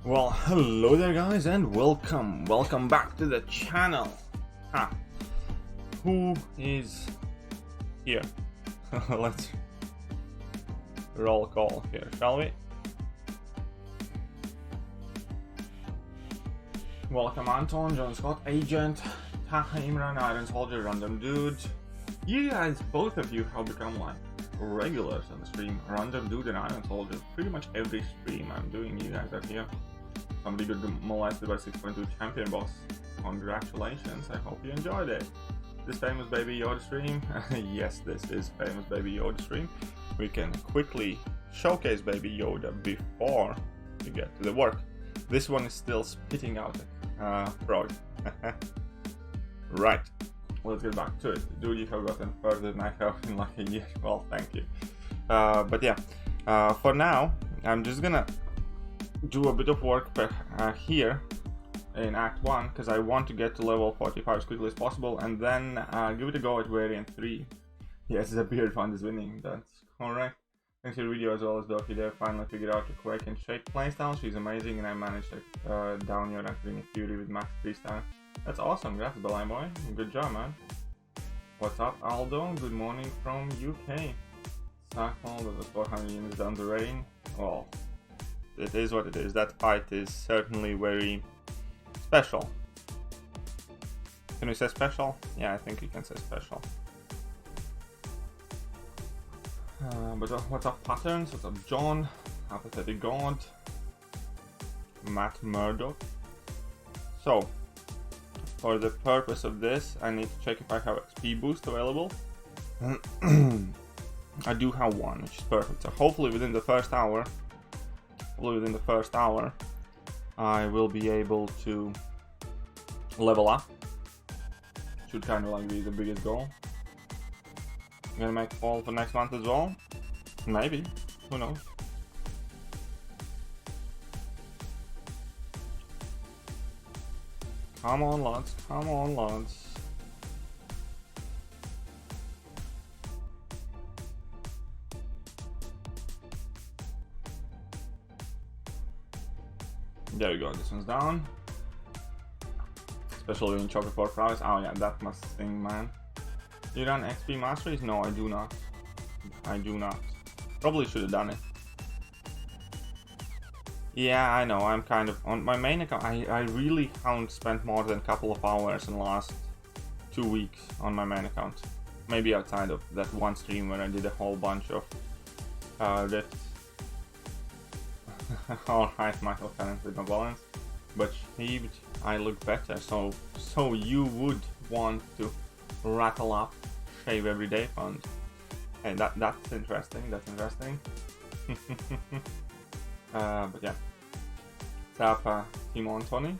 Well, hello there guys and welcome back to the channel. Who is here? Let's roll call here, shall we? Welcome Anton, John Scott, Agent, Taha Imran, Iron Soldier, Random Dude. You guys, both of you have become like regulars on the stream. Random Dude and Iron Soldier. Pretty much every stream I'm doing, you guys are here. Somebody got molested by 6.2 champion boss. Congratulations, I hope you enjoyed it. This famous Baby Yoda stream? Yes, this is famous Baby Yoda stream. We can quickly showcase Baby Yoda before we get to the work. This one is still spitting out frog. Right, let's get back to it. Dude, you have gotten further than I have in like a year. Well, thank you. But yeah, for now, I'm just gonna do a bit of work here in Act 1 because I want to get to level 45 as quickly as possible and then give it a go at Variant 3. Yes, the beard fund is winning, that's correct. Thanks to your video as well as Doki there. Finally figured out the Quake and Shake playstyle. She's amazing and I managed to down your Academic Fury with max 3-star. That's awesome, congrats Belay boy. Good job, man. What's up, Aldo? Good morning from UK. Sackle, that was 400 units down the rain. Well, it is what it is. That fight is certainly very special. Can we say special? Yeah, I think we can say special. But what's up, Patterns? What's up, John? Apathetic God. Matt Murdoch. So, for the purpose of this, I need to check if I have XP boost available. I do have one, which is perfect. So hopefully within the first hour, I will be able to level up. Should kind of like be the biggest goal. I'm gonna make fall for next month as well. Maybe, who knows? Come on, lads. Come on, lads. There we go, this one's down. Especially in Chocolate for Prize. Oh yeah, that must sting, man. You run XP Masteries? No, I do not. I do not. Probably should have done it. Yeah, I know, I'm kind of... On my main account, I really haven't spent more than a couple of hours in the last 2 weeks on my main account. Maybe outside of that one stream where I did a whole bunch of rifts. Alright, Michael Cannons with no balance. But Sheeved, I look better, so you would want to rattle up Shave Everyday Fund. Hey, that's interesting, but yeah. What's up, Timon Tony?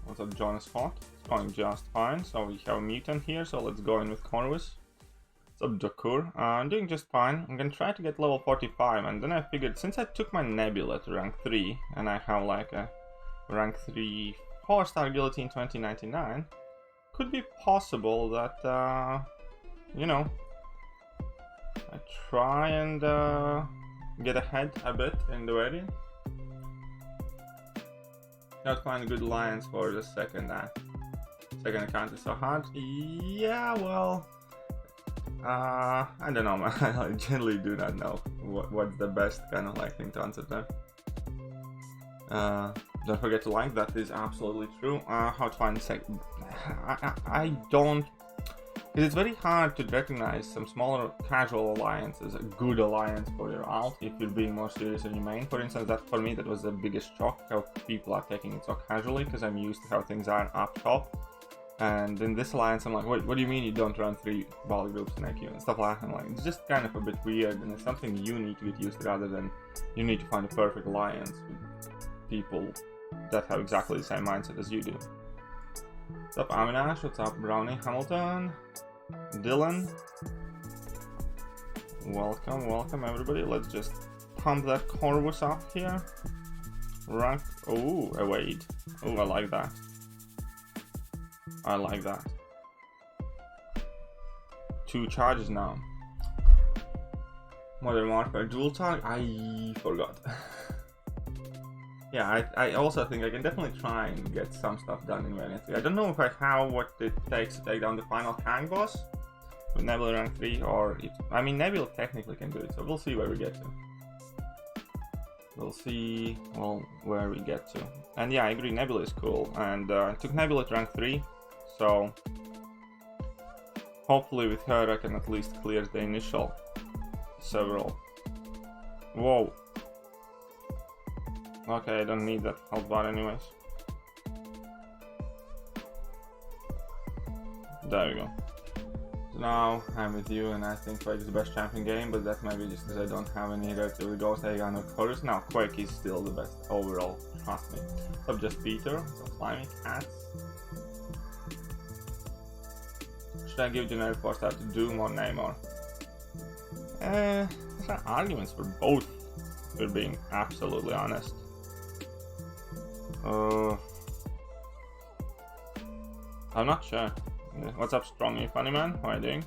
What's up, John Scott? It's going just fine, so we have a mutant here, so let's go in with Corvus. What's up, Dakur? I'm doing just fine. I'm gonna try to get level 45, and then I figured since I took my Nebula to rank 3, and I have like a rank 3 4-star Guillotine 2099, could be possible that, you know, I try and get ahead a bit in the variant. Not find a good alliance for the second account is so hard. Yeah, well, I don't know, man. I generally do not know what's the best kind of like thing to answer them. Don't forget to like, that is absolutely true. How to find second? I don't, because it's very hard to recognize some smaller casual alliance as a good alliance for your alt if you're being more serious in your main. For instance, that for me that was the biggest shock, how people are taking it so casually, because I'm used to how things are up top. And in this alliance, I'm like, wait, what do you mean you don't run 3 volley groups in IQ and stuff like that? I'm like, it's just kind of a bit weird, and it's something you need to get used to rather than you need to find a perfect alliance with people that have exactly the same mindset as you do. What's up, Aminash? What's up, Brownie Hamilton? Dylan? Welcome everybody. Let's just pump that Corvus up here. Rank. Oh, wait. Oh, I like that. I like that. 2 charges now. Modern Warfare dual target. I forgot. yeah, I also think I can definitely try and get some stuff done in Variant 3. I don't know if I have what it takes to take down the final Hang boss with Nebula rank 3, or if, I mean, Nebula technically can do it, so we'll see where we get to. We'll see, well, where we get to. And yeah, I agree, Nebula is cool, and I took Nebula to rank 3, so hopefully with her I can at least clear the initial several. Whoa. Okay, I don't need that health bar anyways. There we go. So now I'm with you, and I think Quake is the best champion game, but that might be just because I don't have any relatively Ghost Aegon or Chorus. Now Quake is still the best overall, trust me. So just Peter, some slimy cats. Should I give generic 4-star to Doom or Namor? There are arguments for both, if we're being absolutely honest. I'm not sure. What's up, Strongy Funny Man? How are you doing?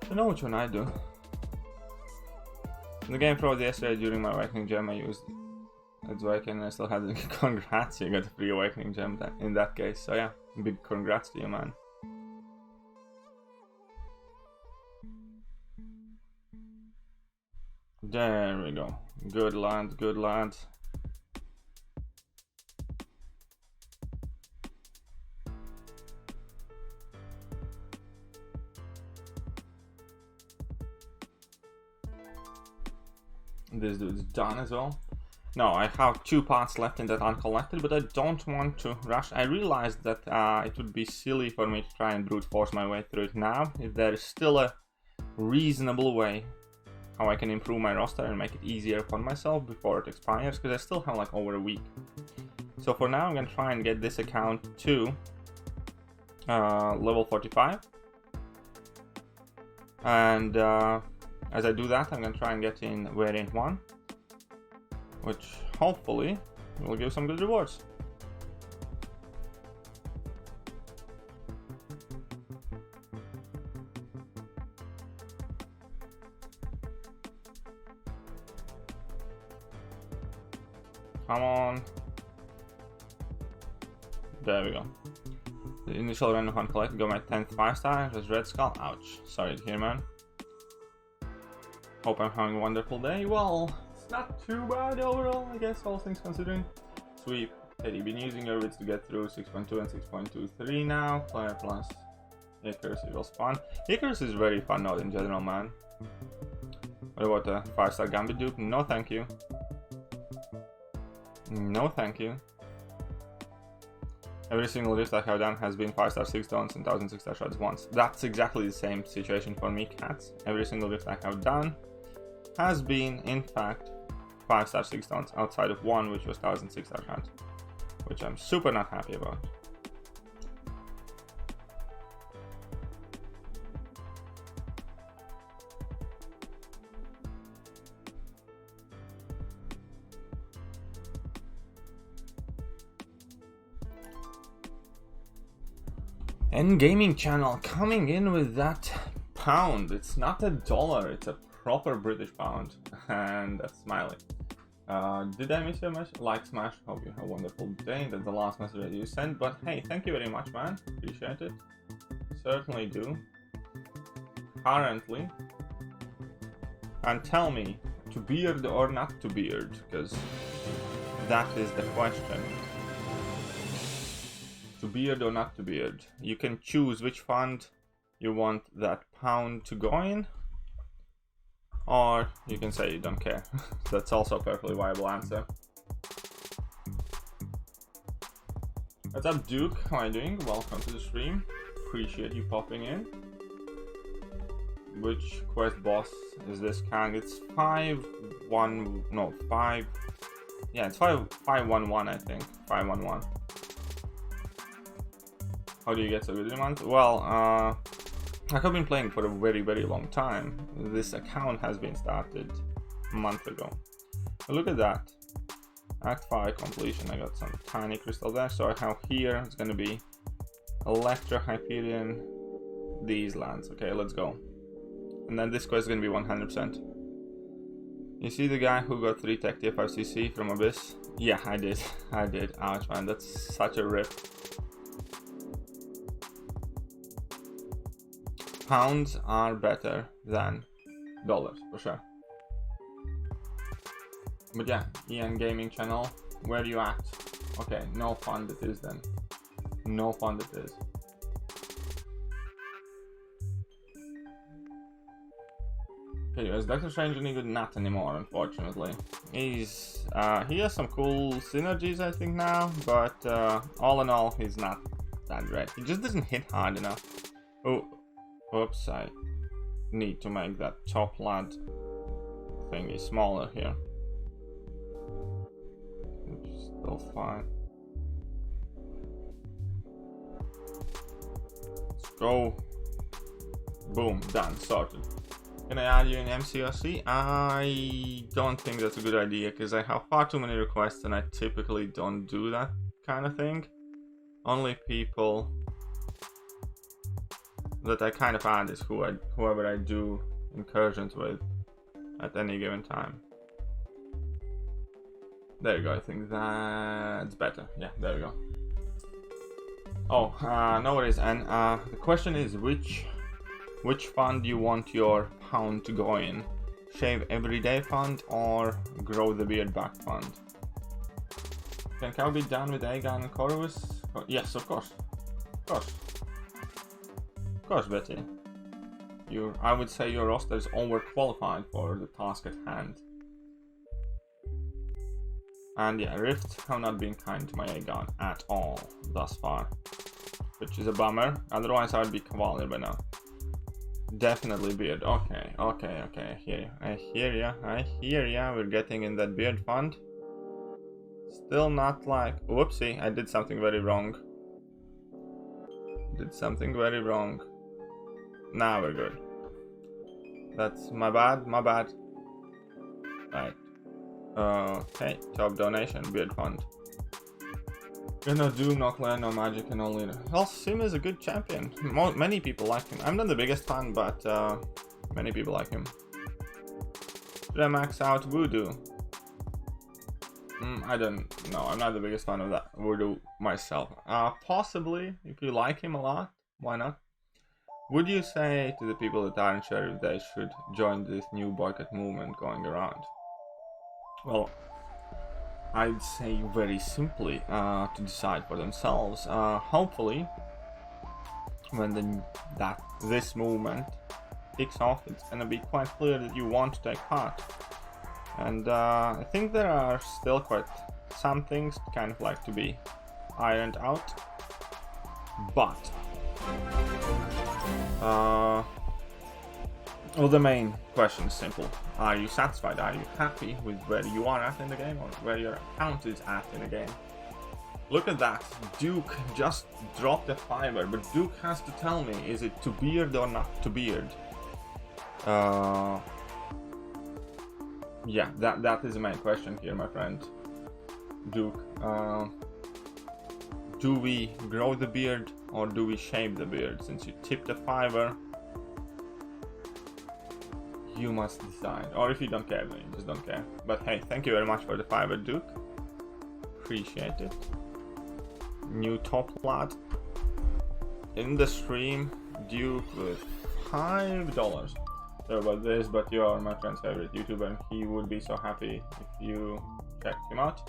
I don't know which one I do. In the game froze yesterday during my Awakening Gem. I used It's Awakening and I still had it. Congrats, you got a free Awakening Gem in that case. So yeah, big congrats to you, man. There we go. Good lad, good lad. This dude's done as well. No, I have 2 parts left in that uncollected, but I don't want to rush. I realized that it would be silly for me to try and brute force my way through it now, if there is still a reasonable way how I can improve my roster and make it easier upon myself before it expires, because I still have like over a week. So for now, I'm gonna try and get this account to level 45, and as I do that, I'm gonna try and get in Variant 1, which hopefully will give some good rewards. Come on. There we go. The initial random hunt collected got my 10th 5-star. It was Red Skull. Ouch. Sorry to hear, man. Hope I'm having a wonderful day. Well, it's not too bad overall, I guess, all things considering. Sweep. Hey, you've been using your wits to get through 6.2 and 6.23 now. Player plus Icarus equals fun. Icarus is very fun node in general, man. What about a 5-star Gambit dupe? No thank you. No thank you. Every single rift I have done has been 5-star 6 stones and 1000 6-star shots once. That's exactly the same situation for me, cats. Every single rift I have done has been, in fact, 5-star 6 stones, outside of one which was 1000 6-star shots, which I'm super not happy about. And Gaming Channel coming in with that pound. It's not a dollar, it's a proper British pound. And that's Smiley. Did I miss your message? Like, smash. Hope you have a wonderful day. That's the last message that you sent. But hey, thank you very much, man. Appreciate it. Certainly do. Currently. And tell me, to beard or not to beard? Because that is the question. To beard or not to beard. You can choose which fund you want that pound to go in, or you can say you don't care. That's also a perfectly viable answer. What's up, Duke? How are you doing? Welcome to the stream. Appreciate you popping in. Which quest boss is this, Kang? It's 5-1, no, 5. Yeah, it's 5-1-1, I think. 5-1-1. How do you get so good in a month? Well, I have been playing for a very, very long time. This account has been started a month ago. But look at that. Act 5 completion. I got some tiny crystal there. So I have here, it's going to be Electro, Hyperion, these lands. Okay, let's go. And then this quest is going to be 100%. You see the guy who got 3 tech tier 5 CC from Abyss? Yeah, I did. I did. Ouch, man. That's such a rip. Pounds are better than dollars, for sure. But yeah, Ian Gaming Channel, where you at? Okay, no fun it is then. No fun it is. Okay, is Doctor Strange any good? Not anymore, unfortunately. He has some cool synergies, I think, now, but all in all, he's not that great. He just doesn't hit hard enough. Oh, oops, I need to make that top lad thingy smaller here. It's still fine. Let's go. Boom, done, sorted. Can I add you in MCOC? I don't think that's a good idea because I have far too many requests and I typically don't do that kind of thing. Only people that I kind of add is whoever I do incursions with at any given time. There you go, I think that's better. Yeah, there we go. Oh, no worries, and the question is which fund do you want your pound to go in? Shave everyday fund or grow the beard back fund? Can Cal be done with Aegon and Corvus? Yes, of course. Of course. Of course, Betty. I would say your roster is overqualified for the task at hand. And yeah, Rift have not been kind to my Aegon at all thus far. Which is a bummer, otherwise I would be Cavalier by now. Definitely beard. Okay. I hear ya. We're getting in that beard fund. Still not like... Whoopsie, I did something very wrong. Now we're good. That's my bad. Right. Okay, top donation, beard fund. No Doom, no Clan, no Magic, and only... Well, Sim is a good champion. Many people like him. I'm not the biggest fan, but many people like him. Should I max out Voodoo? I don't know. I'm not the biggest fan of that Voodoo myself. Possibly, if you like him a lot, why not? Would you say to the people that aren't sure if they should join this new boycott movement going around? Well, I'd say very simply to decide for themselves. Hopefully, when this movement kicks off, it's gonna be quite clear that you want to take part. And I think there are still quite some things kind of like to be ironed out. But well, the main question is simple. Are you satisfied? Are you happy with where you are at in the game or where your account is at in the game? Look at that. Duke just dropped a fiver, but Duke has to tell me, is it to beard or not to beard? Yeah, that is the main question here, my friend. Duke, do we grow the beard or do we shave the beard? Since you tipped a fiver, you must decide. Or if you don't care, then you just don't care. But hey, thank you very much for the fiver, Duke. Appreciate it. New top lad in the stream, Duke with $5. Sorry about this, but you are my friend's favorite YouTuber and he would be so happy if you checked him out.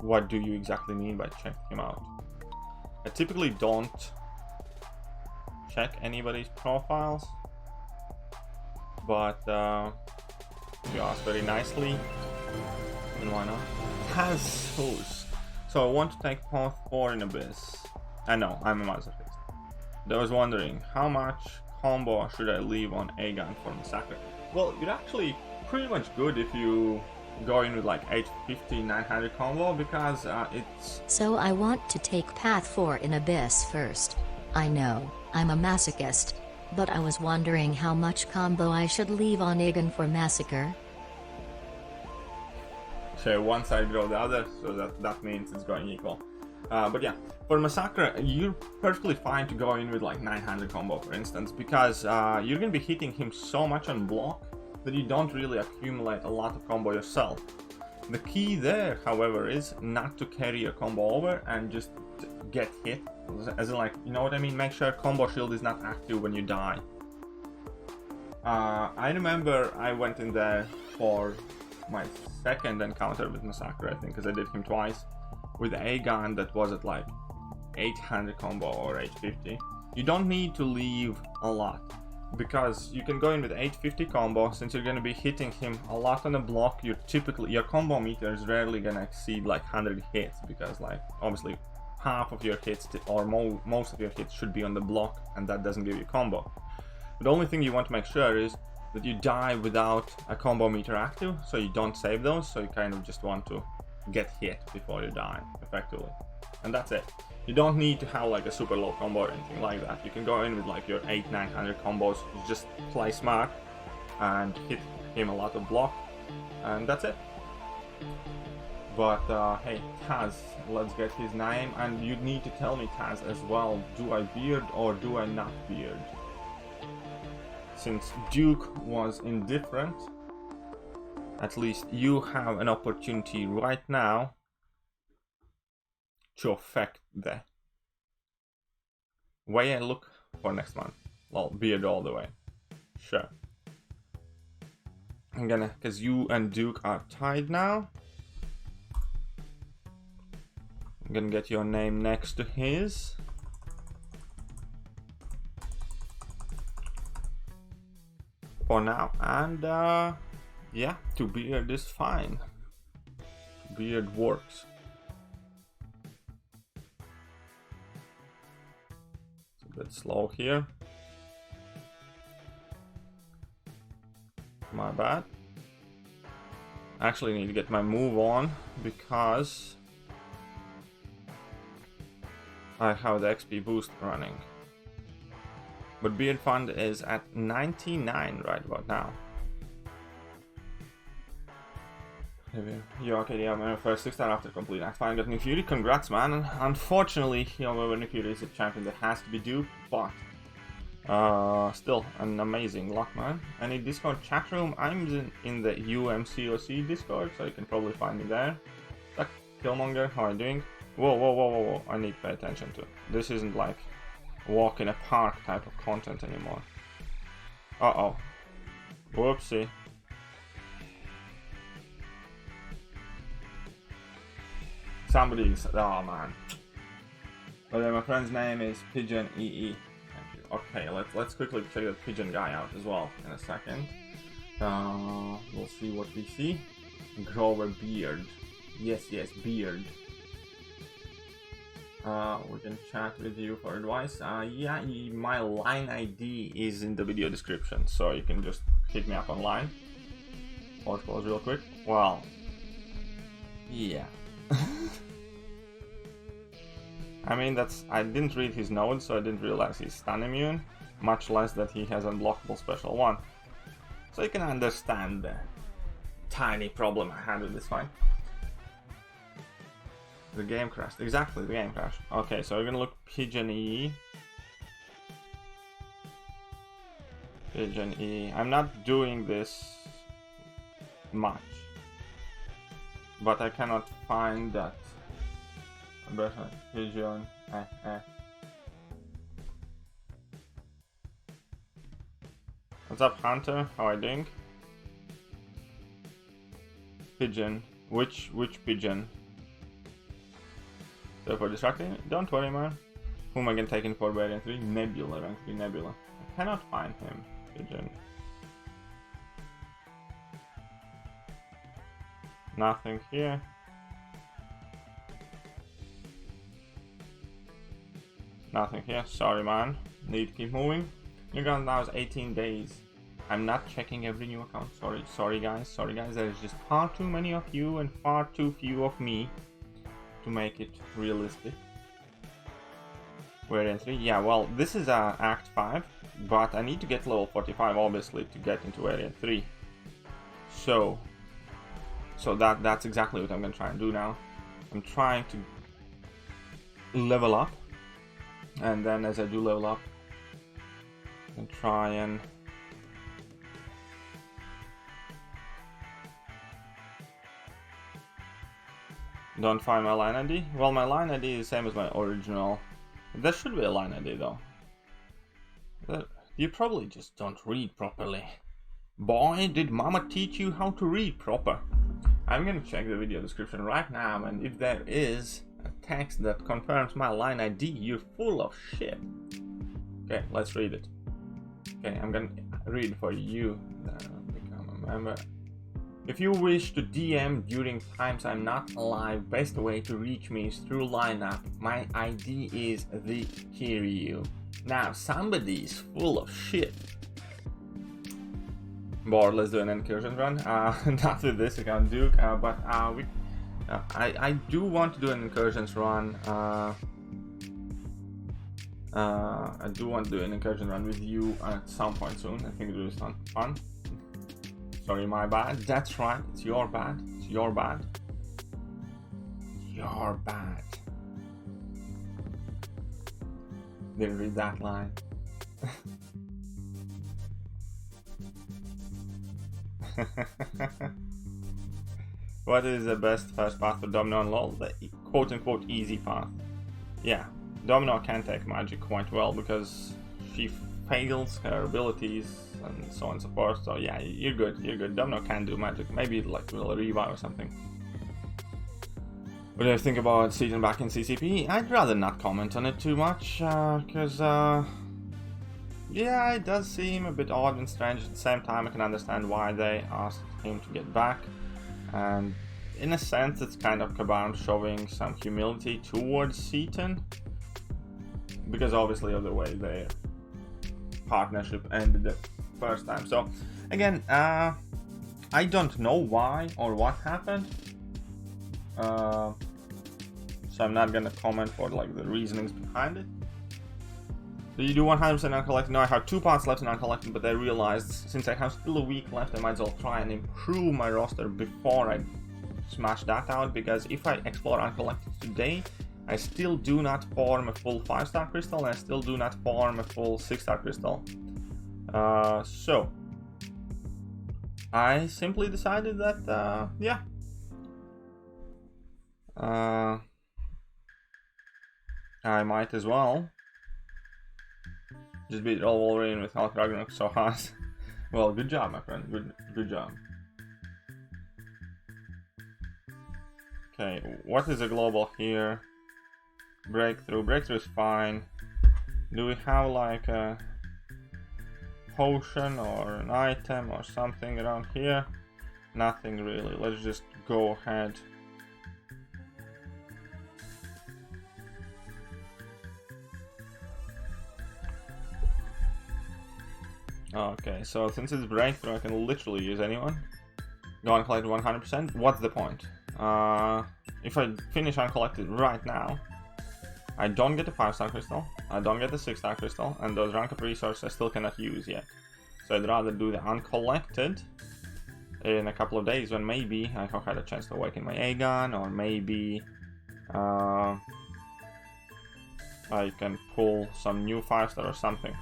What do you exactly mean by check him out? I typically don't check anybody's profiles, but if you ask very nicely, then why not? Jesus. So I want to take path 4 in Abyss. I know, I'm a masochist. I was wondering, how much combo should I leave on Aegon for Massacre? Well, you're actually pretty much good if you go in with like 850, 900 combo, because it's... So I want to take path 4 in Abyss first. I know, I'm a masochist, but I was wondering how much combo I should leave on Aegon for Massacre. So one side grow the other, so that means it's going equal. But yeah, for Massacre, you're perfectly fine to go in with like 900 combo, for instance, because you're gonna be hitting him so much on block that you don't really accumulate a lot of combo yourself. The key there, however, is not to carry your combo over and just get hit. As in, like, you know what I mean? Make sure combo shield is not active when you die. I remember I went in there for my second encounter with Massacre, I think, because I did him twice, with a gun that was at like 800 combo or 850. You don't need to leave a lot, because you can go in with 850 combo. Since you're going to be hitting him a lot on the block, you're typically, your combo meter is rarely going to exceed like 100 hits, because like obviously half of your hits or most of your hits should be on the block, and that doesn't give you combo. But the only thing you want to make sure is that you die without a combo meter active, so you don't save those, so you kind of just want to get hit before you die effectively, and that's it. You don't need to have like a super low combo or anything like that. You can go in with like your 800-900 combos, just play smart and hit him a lot of block, and that's it. But hey, Taz, let's get his name, and you need to tell me, Taz, as well, do I beard or do I not beard? Since Duke was indifferent, at least you have an opportunity right now to affect the way I look for next month. Well, beard all the way. Sure. I'm gonna, because you and Duke are tied now, I'm gonna get your name next to his. For now, and yeah, to beard is fine. Beard works. It's a bit slow here. My bad. I actually need to get my move on because I have the XP boost running. But Beard Fund is at 99 right about now. You okay? Yeah, my first 6-star after complete Act 5 got New Fury. Congrats, man. Unfortunately, you know, New Fury is a champion that has to be due, but still an amazing luck, man. Any Discord chat room? I'm in the MCOC Discord, so you can probably find me there. Like, Killmonger, how are you doing? Whoa, whoa, whoa, whoa, whoa. I need to pay attention to it. This isn't like walk in a park type of content anymore. Uh-oh. Whoopsie. Somebody's... oh man. But then my friend's name is Pigeon EE. Thank you. Okay, let's quickly check that Pigeon guy out as well in a second. We'll see what we see. Grover Beard. Yes, Beard. We can chat with you for advice. Yeah, my line ID is in the video description, so you can just hit me up online. Pause real quick. Well, yeah. I mean, I didn't read his notes, so I didn't realize he's stun immune, much less that he has unblockable special 1. So you can understand the tiny problem I had with this fight. The game crashed. Exactly, the game crashed. Okay, so we're gonna look Pigeon E. Pigeon E. I'm not doing this much, but I cannot find that. Pigeon. What's up, Hunter? How are you doing? Pigeon. Which pigeon? So for distracting, don't worry, man. Who am I gonna take in for variant 3? Nebula, rank 3 Nebula. I cannot find him, Pigeon. Nothing here. Nothing here, sorry, man. Need to keep moving. New account now is 18 days. I'm not checking every new account, sorry guys, there's just far too many of you and far too few of me to make it realistic. Variant 3, yeah, well, this is Act 5, but I need to get level 45 obviously to get into Variant 3. So that's exactly what I'm gonna try and do now. I'm trying to level up, and then as I do level up, I can try and don't find my line ID. Well, my line ID is the same as my original. There should be a line ID though. You probably just don't read properly. Boy, did mama teach you how to read proper. I'm gonna check the video description right now, and if there is a text that confirms my line ID, you're full of shit. Okay, let's read it. Okay, I'm gonna read for you. Become a member. If you wish to DM during times I'm not alive, best way to reach me is through lineup. My ID is Thekiryu. Now somebody's full of shit. Bored, let's do an incursion run. Not with this account, Duke, but I do want to do an incursions run. I do want to do an incursion run with you at some point soon. I think it will be fun. Sorry, my bad. That's right, it's your bad. It's your bad. You're bad. Didn't read that line. What is the best first path for Domino and LOL? The quote-unquote easy path. Yeah, Domino can take magic quite well because she fails her abilities and so on and so forth. So yeah, you're good. You're good. Domino can do magic. Maybe like with a revive or something. What do you think about season back in CCP? I'd rather not comment on it too much because yeah, it does seem a bit odd and strange. At the same time, I can understand why they asked him to get back, and in a sense it's kind of Kabam showing some humility towards Seaton, because obviously of the way their partnership ended the first time. So again, I don't know why or what happened, so I'm not gonna comment for like the reasonings behind it. Do you do 100% uncollected? No, I have 2 parts left in uncollected, but I realized since I have still a week left, I might as well try and improve my roster before I smash that out, because if I explore uncollected today, I still do not form a full 5-star crystal, and I still do not form a full 6-star crystal. So I simply decided that, yeah. I might as well just beat all Wolverine with Hulk Ragnarok so hard. Well, good job, my friend. Good job. Okay, what is a global here? Breakthrough. Breakthrough is fine. Do we have like a potion or an item or something around here? Nothing really. Let's just go ahead. Okay, so since it's breakthrough, I can literally use anyone. Go uncollected 100%. What's the point? If I finish uncollected right now, I don't get a 5-star crystal, I don't get the 6-star crystal, and those rank up resources I still cannot use yet. So I'd rather do the uncollected in a couple of days when maybe I have had a chance to awaken my A-gun, or maybe I can pull some new 5-star or something.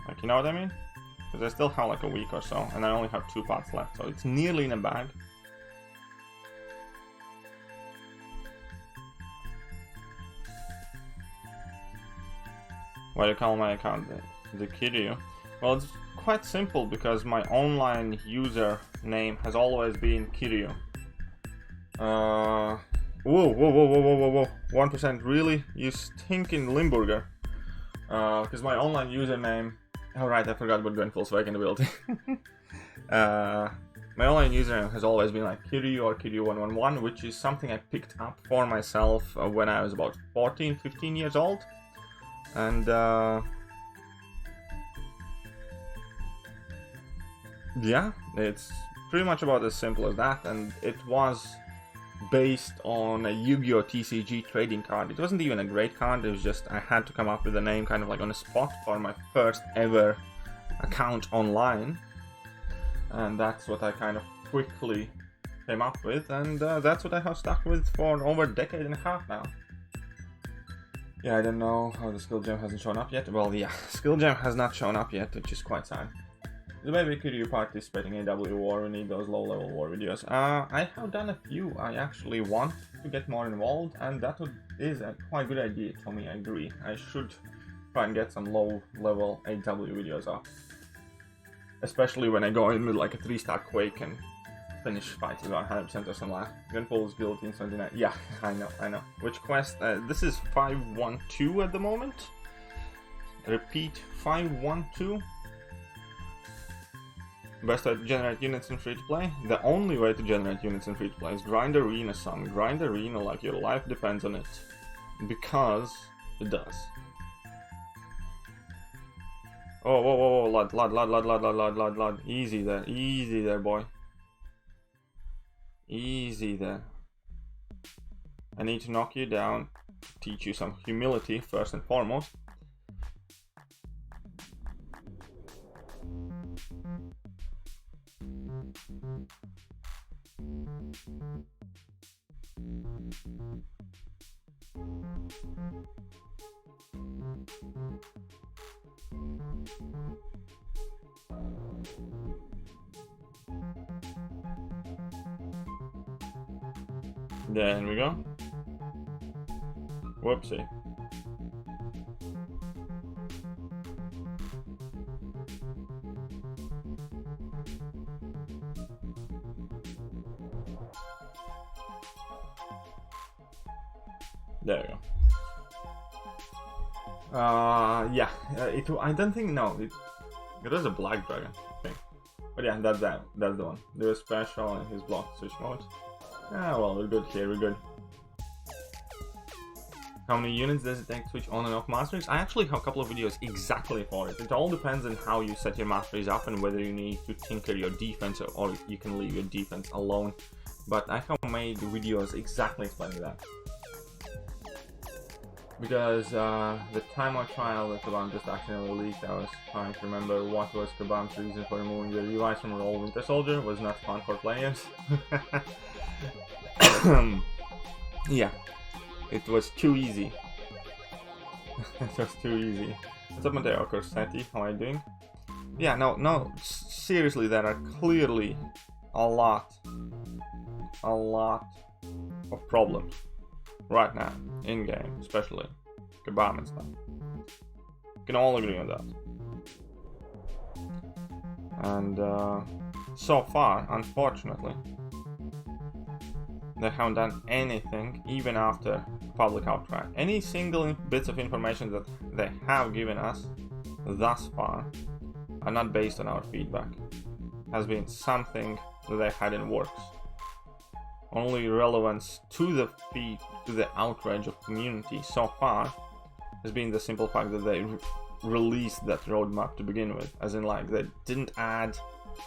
Like, you know what I mean? Because I still have like a week or so, and I only have 2 parts left, so it's nearly in a bag. Why do you call my account Thekiryu? Well, it's quite simple because my online user name has always been Kiryu. Whoa, 1% really? You stinking Limburger. Because my online username... Oh right, I forgot about going full Volkswagen ability. My online username has always been like Kiryu or Kiryu111, which is something I picked up for myself when I was about 14-15 years old. And yeah, it's pretty much about as simple as that, and it was based on a Yu-Gi-Oh! TCG trading card. It wasn't even a great card, it was just I had to come up with a name kind of like on the spot for my first ever account online, and that's what I kind of quickly came up with, and that's what I have stuck with for over a decade and a half now. Yeah, I don't know how the skill gem hasn't shown up yet. Well, yeah, skill gem has not shown up yet, which is quite sad. The way Thekiryu participating in AW War, we need those low-level war videos. I have done a few. I actually want to get more involved, and that is a quite good idea for me, I agree. I should try and get some low-level AW videos up. Especially when I go in with like a 3-star Quake and finish fights about 100% or something like that. Gunpole is guilty in 79. Yeah, I know. Which quest? This is 512 at the moment. Repeat, 512. Best way to generate units in free-to-play? The only way to generate units in free-to-play is grind arena, son. Grind arena like your life depends on it. Because it does. Oh, whoa, lad. Easy there, boy. Easy there. I need to knock you down, teach you some humility first and foremost. There we go. Whoopsie. There we go. Yeah. I don't think it was a black dragon, I think. But yeah, that's the one. There was special in his block switch mode. Ah, well, we're good here, we're good. How many units does it take to switch on and off masteries? I actually have a couple of videos exactly for it. It all depends on how you set your masteries up and whether you need to tinker your defense or you can leave your defense alone. But I have made videos exactly explaining that. Because the time of trial that Kabam just accidentally leaked, I was trying to remember what was Kabam's reason for removing the Levi's from Roll Winter Soldier. Was not fun for players. Yeah, it was too easy. It was too easy. What's up, Mateo Corsetti? How are you doing? Yeah, no, seriously, there are clearly a lot of problems right now in game, especially Kabam and stuff. We can all agree on that. And so far, unfortunately, they haven't done anything even after public outcry. Any single bits of information that they have given us thus far are not based on our feedback. Has been something that they had in works. Only relevance to the outrage of community so far has been the simple fact that they released that roadmap to begin with, as in like they didn't add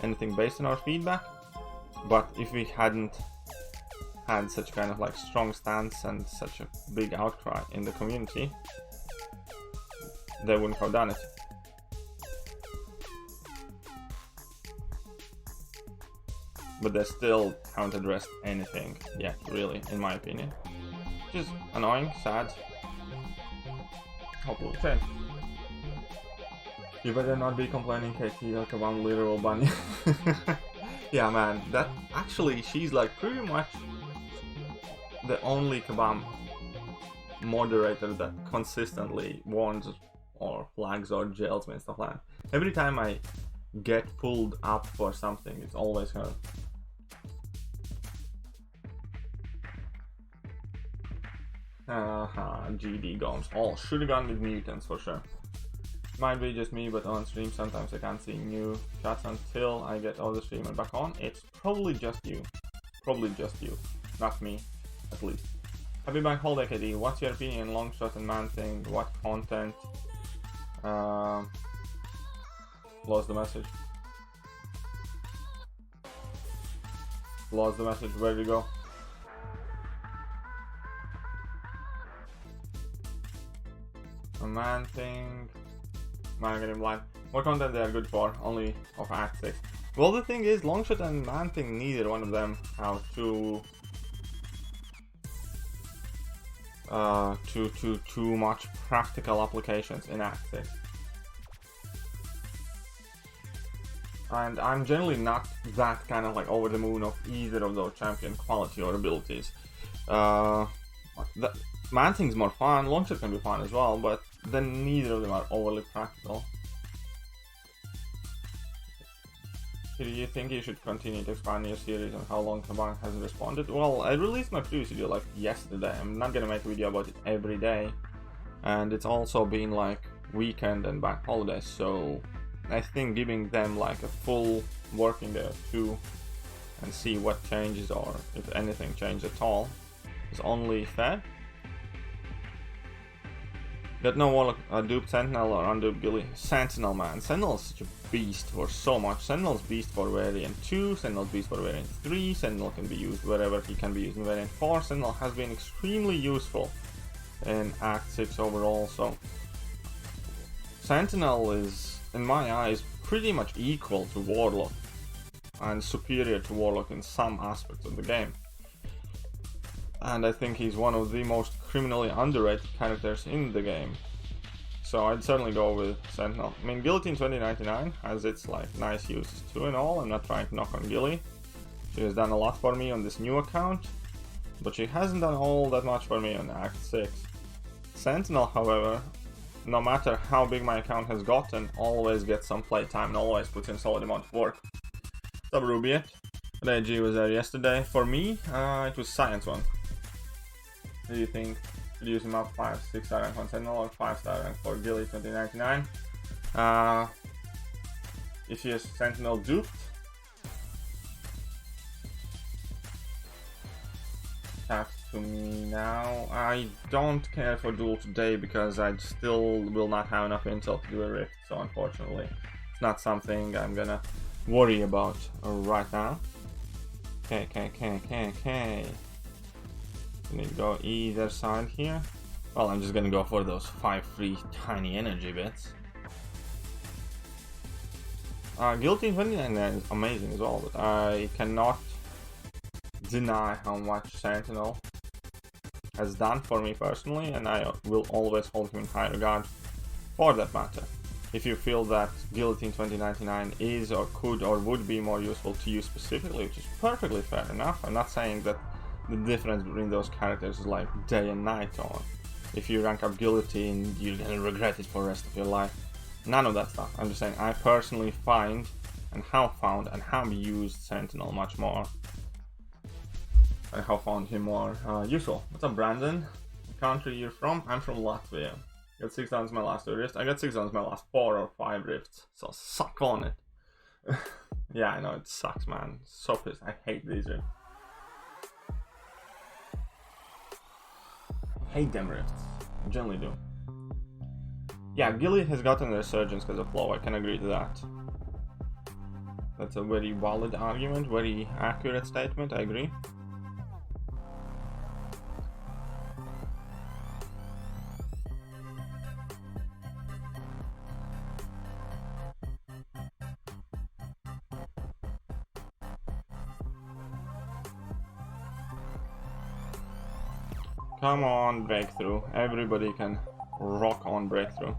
anything based on our feedback. But if we hadn't had such kind of like strong stance and such a big outcry in the community, they wouldn't have done it. But they still haven't addressed anything yet, really, in my opinion. Which is annoying, sad. Hope it will change. You better not be complaining, KT, like about literal bunny. Yeah, man, that actually, she's like pretty much the only Kabam moderator that consistently warns or flags or jails me and stuff like that. Every time I get pulled up for something, it's always her. GD Gomes. Oh, should have gone with mutants for sure. Might be just me, but on stream sometimes I can't see new chats until I get all the streamer back on. It's probably just you. Probably just you. Not me, at least. Happy Bank Holiday, KD. What's your opinion on Longshot and Man Thing? What content? Lost the message. Lost the message. Where'd you go? A Man Thing. Man getting blind. What content they are good for? Only of Act 6. Well, the thing is, Longshot and Man-Thing, neither one of them have too much practical applications in Act 6. And I'm generally not that kind of like over the moon of either of those champion quality or abilities. Man-Thing's more fun, Longshot can be fun as well, but then neither of them are overly practical. Do you think you should continue to expand your series on how long Kabang has responded? Well, I released my previous video like yesterday. I'm not gonna make a video about it every day. And it's also been like weekend and bank holidays, so I think giving them like a full working day or two and see what changes or if anything changed at all is only fair. Got no Warlock, duped Sentinel or unduped Gilly. Sentinel, man. Sentinel's such a beast for so much. Sentinel's beast for variant 2, Sentinel's beast for variant 3, Sentinel can be used wherever he can be used in variant 4. Sentinel has been extremely useful in Act 6 overall, so Sentinel is, in my eyes, pretty much equal to Warlock and superior to Warlock in some aspects of the game. And I think he's one of the most criminally underrated characters in the game. So I'd certainly go with Sentinel. I mean, Guillotine 2099 has its like nice uses too and all. I'm not trying to knock on Gilly. She has done a lot for me on this new account, but she hasn't done all that much for me on Act 6. Sentinel, however, no matter how big my account has gotten, always gets some playtime and always puts in solid amount of work. What's up, Rubiet? Reggie was there yesterday. For me, it was Science one. Do you think should use him up 5, 6 star rank on Sentinel or 5 star rank for Gilly 2099? If he is Sentinel duped, taps to me now. I don't care for duel today because I still will not have enough intel to do a rift, so unfortunately it's not something I'm gonna worry about right now. Okay. Need to go either side here. Well, I'm just gonna go for those 5 free tiny energy bits. Guillotine 29 is amazing as well, but I cannot deny how much Sentinel has done for me personally, and I will always hold him in high regard for that matter. If you feel that Guillotine 2099 is or could or would be more useful to you specifically, which is perfectly fair enough, I'm not saying that the difference between those characters is like day and night, or if you rank up Guillotine you're gonna regret it for the rest of your life. None of that stuff. I'm just saying I personally find and have found and have used Sentinel much more. I have found him more useful. What's up, Brandon? What country you're from? I'm from Latvia. Got 6 downs my last 2 rifts. I got 6 downs my last 4 or 5 rifts, so suck on it. Yeah, I know it sucks, man. So pissed. I hate these rifts. Hate them rifts. I generally do. Yeah, Gilly has gotten a resurgence because of flow. I can agree to that. That's a very valid argument, very accurate statement. I agree. Come on, breakthrough. Everybody can rock on breakthrough.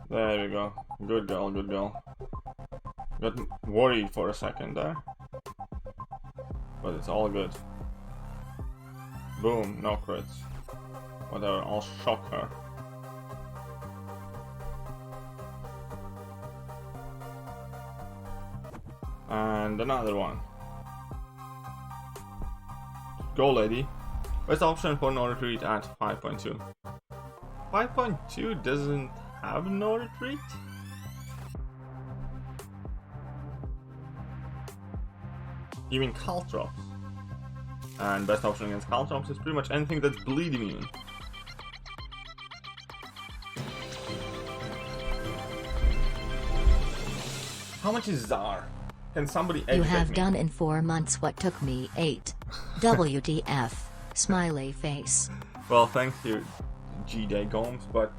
There we go. Good girl, good girl. Got worried for a second there. But it's all good. Boom, no crits. Whatever, I'll shock her. And another one. Go, lady. Best option for no retreat at 5.2. 5.2 doesn't have no retreat? You mean Caltrops? And best option against Caltrops is pretty much anything that's bleed immune. How much is Czar? Can somebody educate me? You have me? done in 4 months what took me 8. WTF. Smiley face. Well, thank you, GJ Gomes, but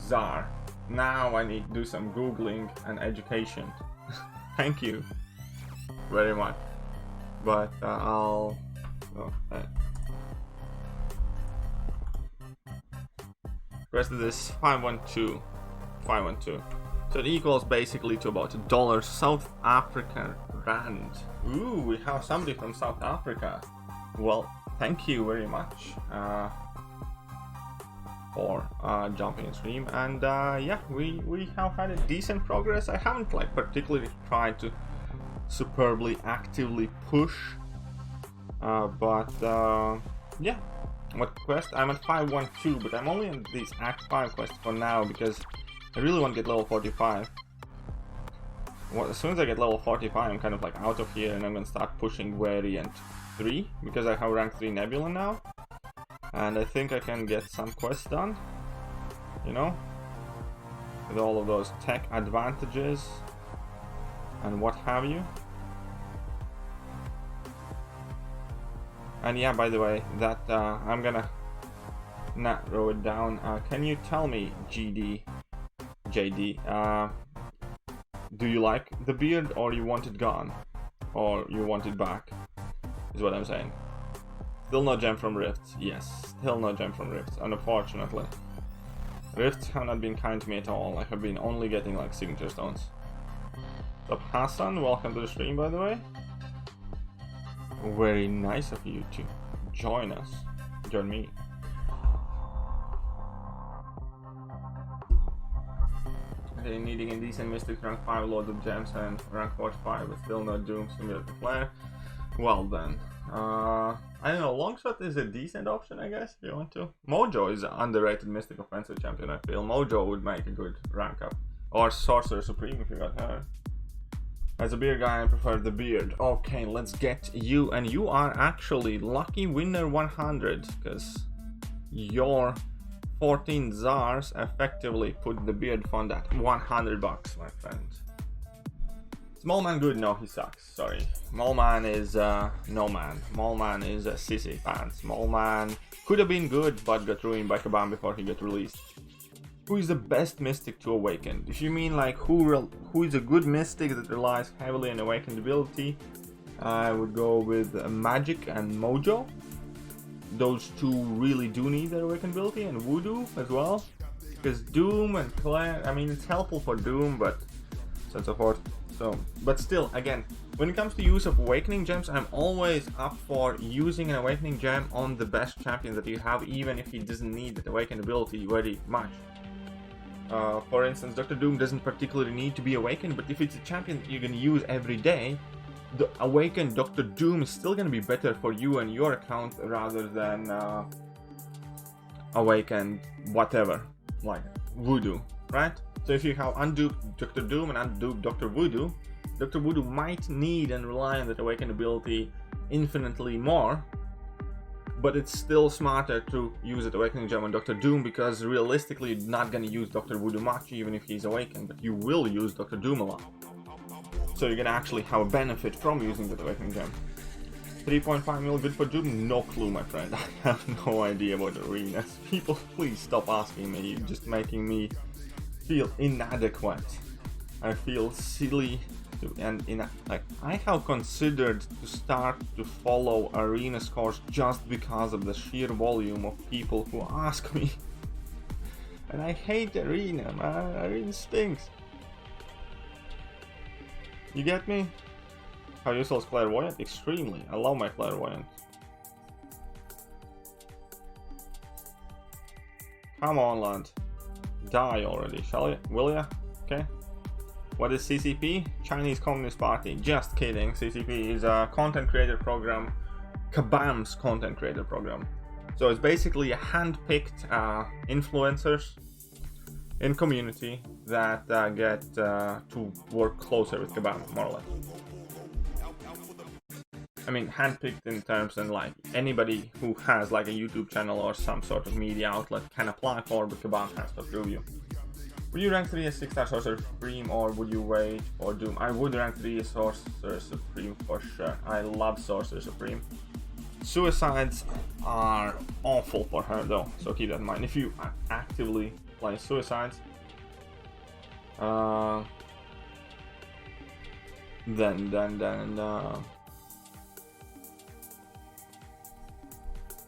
Tsar. Now I need to do some Googling and education. Thank you very much. But I'll... Oh, rest of this 512. 512. So it equals basically to about $1 South African rand. Ooh, we have somebody from South Africa. Well, thank you very much for jumping in stream. And yeah, we have had a decent progress. I haven't like particularly tried to superbly actively push, but yeah. What quest? I'm at 512, but I'm only in these Act 5 quests for now because I really want to get level 45. Well, as soon as I get level 45, I'm kind of like out of here, and I'm gonna start pushing Variant 3 because I have rank 3 Nebula now, and I think I can get some quests done, you know, with all of those tech advantages and what have you. And yeah, by the way, that I'm gonna narrow it down. Can you tell me, JD, do you like the beard or you want it gone? Or you want it back, is what I'm saying. Still no gem from Rifts. Yes, still no gem from Rifts, unfortunately. Rifts have not been kind to me at all. I have been only getting like signature stones. So Hassan, welcome to the stream, by the way. Very nice of you to join us. Join me. Okay, needing a decent Mystic rank 5 loads of gems and rank 45, but still no Doom Simulator Flare. Well then, I don't know, Longshot is a decent option, I guess, if you want to. Mojo is an underrated Mystic Offensive champion, I feel. Mojo would make a good rank up. Or Sorcerer Supreme if you got her. As a beard guy, I prefer the beard. Okay, let's get you, and you are actually lucky winner 100, because your 14 Tsars effectively put the beard fund at $100, my friend. Smallman good? No, he sucks. Sorry. Smallman is no man. Smallman is a sissy fan. Smallman could have been good, but got ruined by Kabam before he got released. Who is the best mystic to awaken? If you mean like who is a good mystic that relies heavily on awakened ability, I would go with Magic and Mojo. Those two really do need their awakened ability, and Voodoo as well. Because Doom and Claire, I mean, it's helpful for Doom, but so on and so forth. So, but still, again, when it comes to use of awakening gems, I'm always up for using an awakening gem on the best champion that you have, even if he doesn't need that awakened ability very much. For instance, Dr. Doom doesn't particularly need to be awakened, but if it's a champion that you're going to use every day, the awakened Dr. Doom is still going to be better for you and your account rather than awakened whatever, like Voodoo, right? So if you have unduped Dr. Doom and unduped Dr. Voodoo might need and rely on that awakened ability infinitely more, but it's still smarter to use an awakening gem on Dr. Doom, because realistically you're not going to use Dr. Voodoo much even if he's awakened, but you will use Dr. Doom a lot. So you're going to actually have a benefit from using that awakening gem. 3.5 mil good for Doom? No clue, my friend. I have no idea about arenas. People, please stop asking me. You're just making me feel inadequate. I feel silly. And like, I have considered to start to follow arena scores just because of the sheer volume of people who ask me. And I hate arena, man. Arena stinks. You get me? How useful is Clairvoyant? Extremely. I love my Clairvoyant. Come on, lad. Die already, shall you? Will ya? Okay. What is CCP? Chinese Communist Party. Just kidding. CCP is a content creator program. Kabam's content creator program. So it's basically a hand-picked influencers in community that get to work closer with Kabam, more or less. I mean, hand-picked in terms and like anybody who has like a YouTube channel or some sort of media outlet can apply for, but Kabam has to approve you. Would you rank 3 as 6-star Sorcerer Supreme, or would you wait for Doom? I would rank 3 as Sorcerer Supreme for sure. I love Sorcerer Supreme. Suicides are awful for her though, so keep that in mind. If you actively play Suicides. Then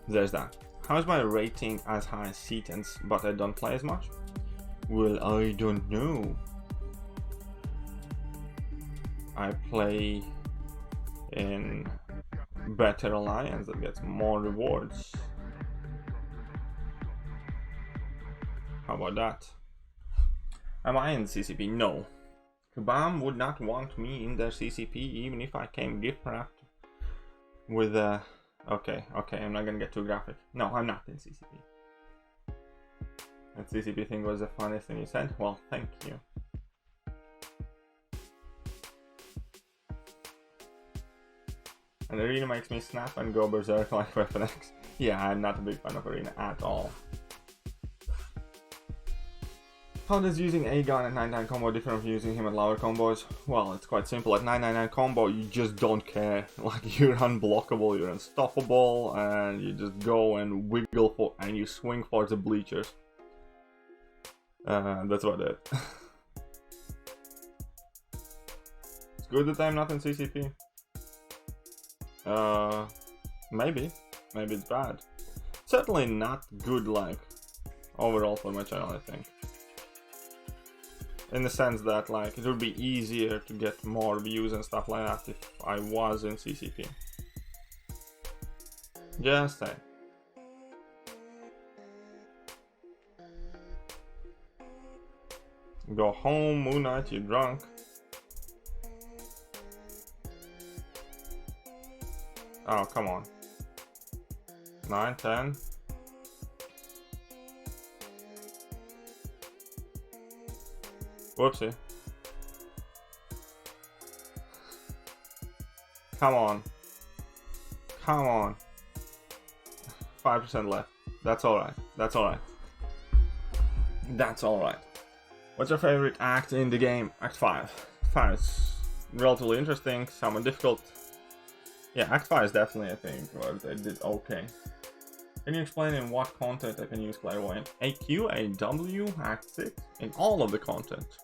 there's that. How's my rating as high as C10s, but I don't play as much? Well, I don't know. I play in better alliance that gets more rewards. How about that? Am I in CCP? No. Kabam would not want me in their CCP even if I came gift wrapped with a... Okay, I'm not gonna get too graphic. No, I'm not in CCP. That CCP thing was the funniest thing you said? Well, thank you. And Arena makes me snap and go berserk like Weapon X. Yeah, I'm not a big fan of Arena at all. How does using Aegon at 99 combo different from using him at lower combos? Well, it's quite simple. At 999 combo, you just don't care. Like, you're unblockable, you're unstoppable, and you just go and wiggle for, and you swing for the bleachers. That's about it. It's good that I'm not in CCP. Maybe it's bad. Certainly not good, like, overall for my channel, I think. In the sense that, like, it would be easier to get more views and stuff like that if I was in CCP. Just saying. Go home, Moon Knight, you're drunk. Oh, come on. 9, 10. Whoopsie. Come on. 5% left. That's alright. That's alright. What's your favorite act in the game? Act 5. 5 is relatively interesting, somewhat difficult. Yeah, Act 5 is definitely, I think, where they did okay. Can you explain in what content I can use Clairvoyant? AQ, AW, Act 6? In all of the content.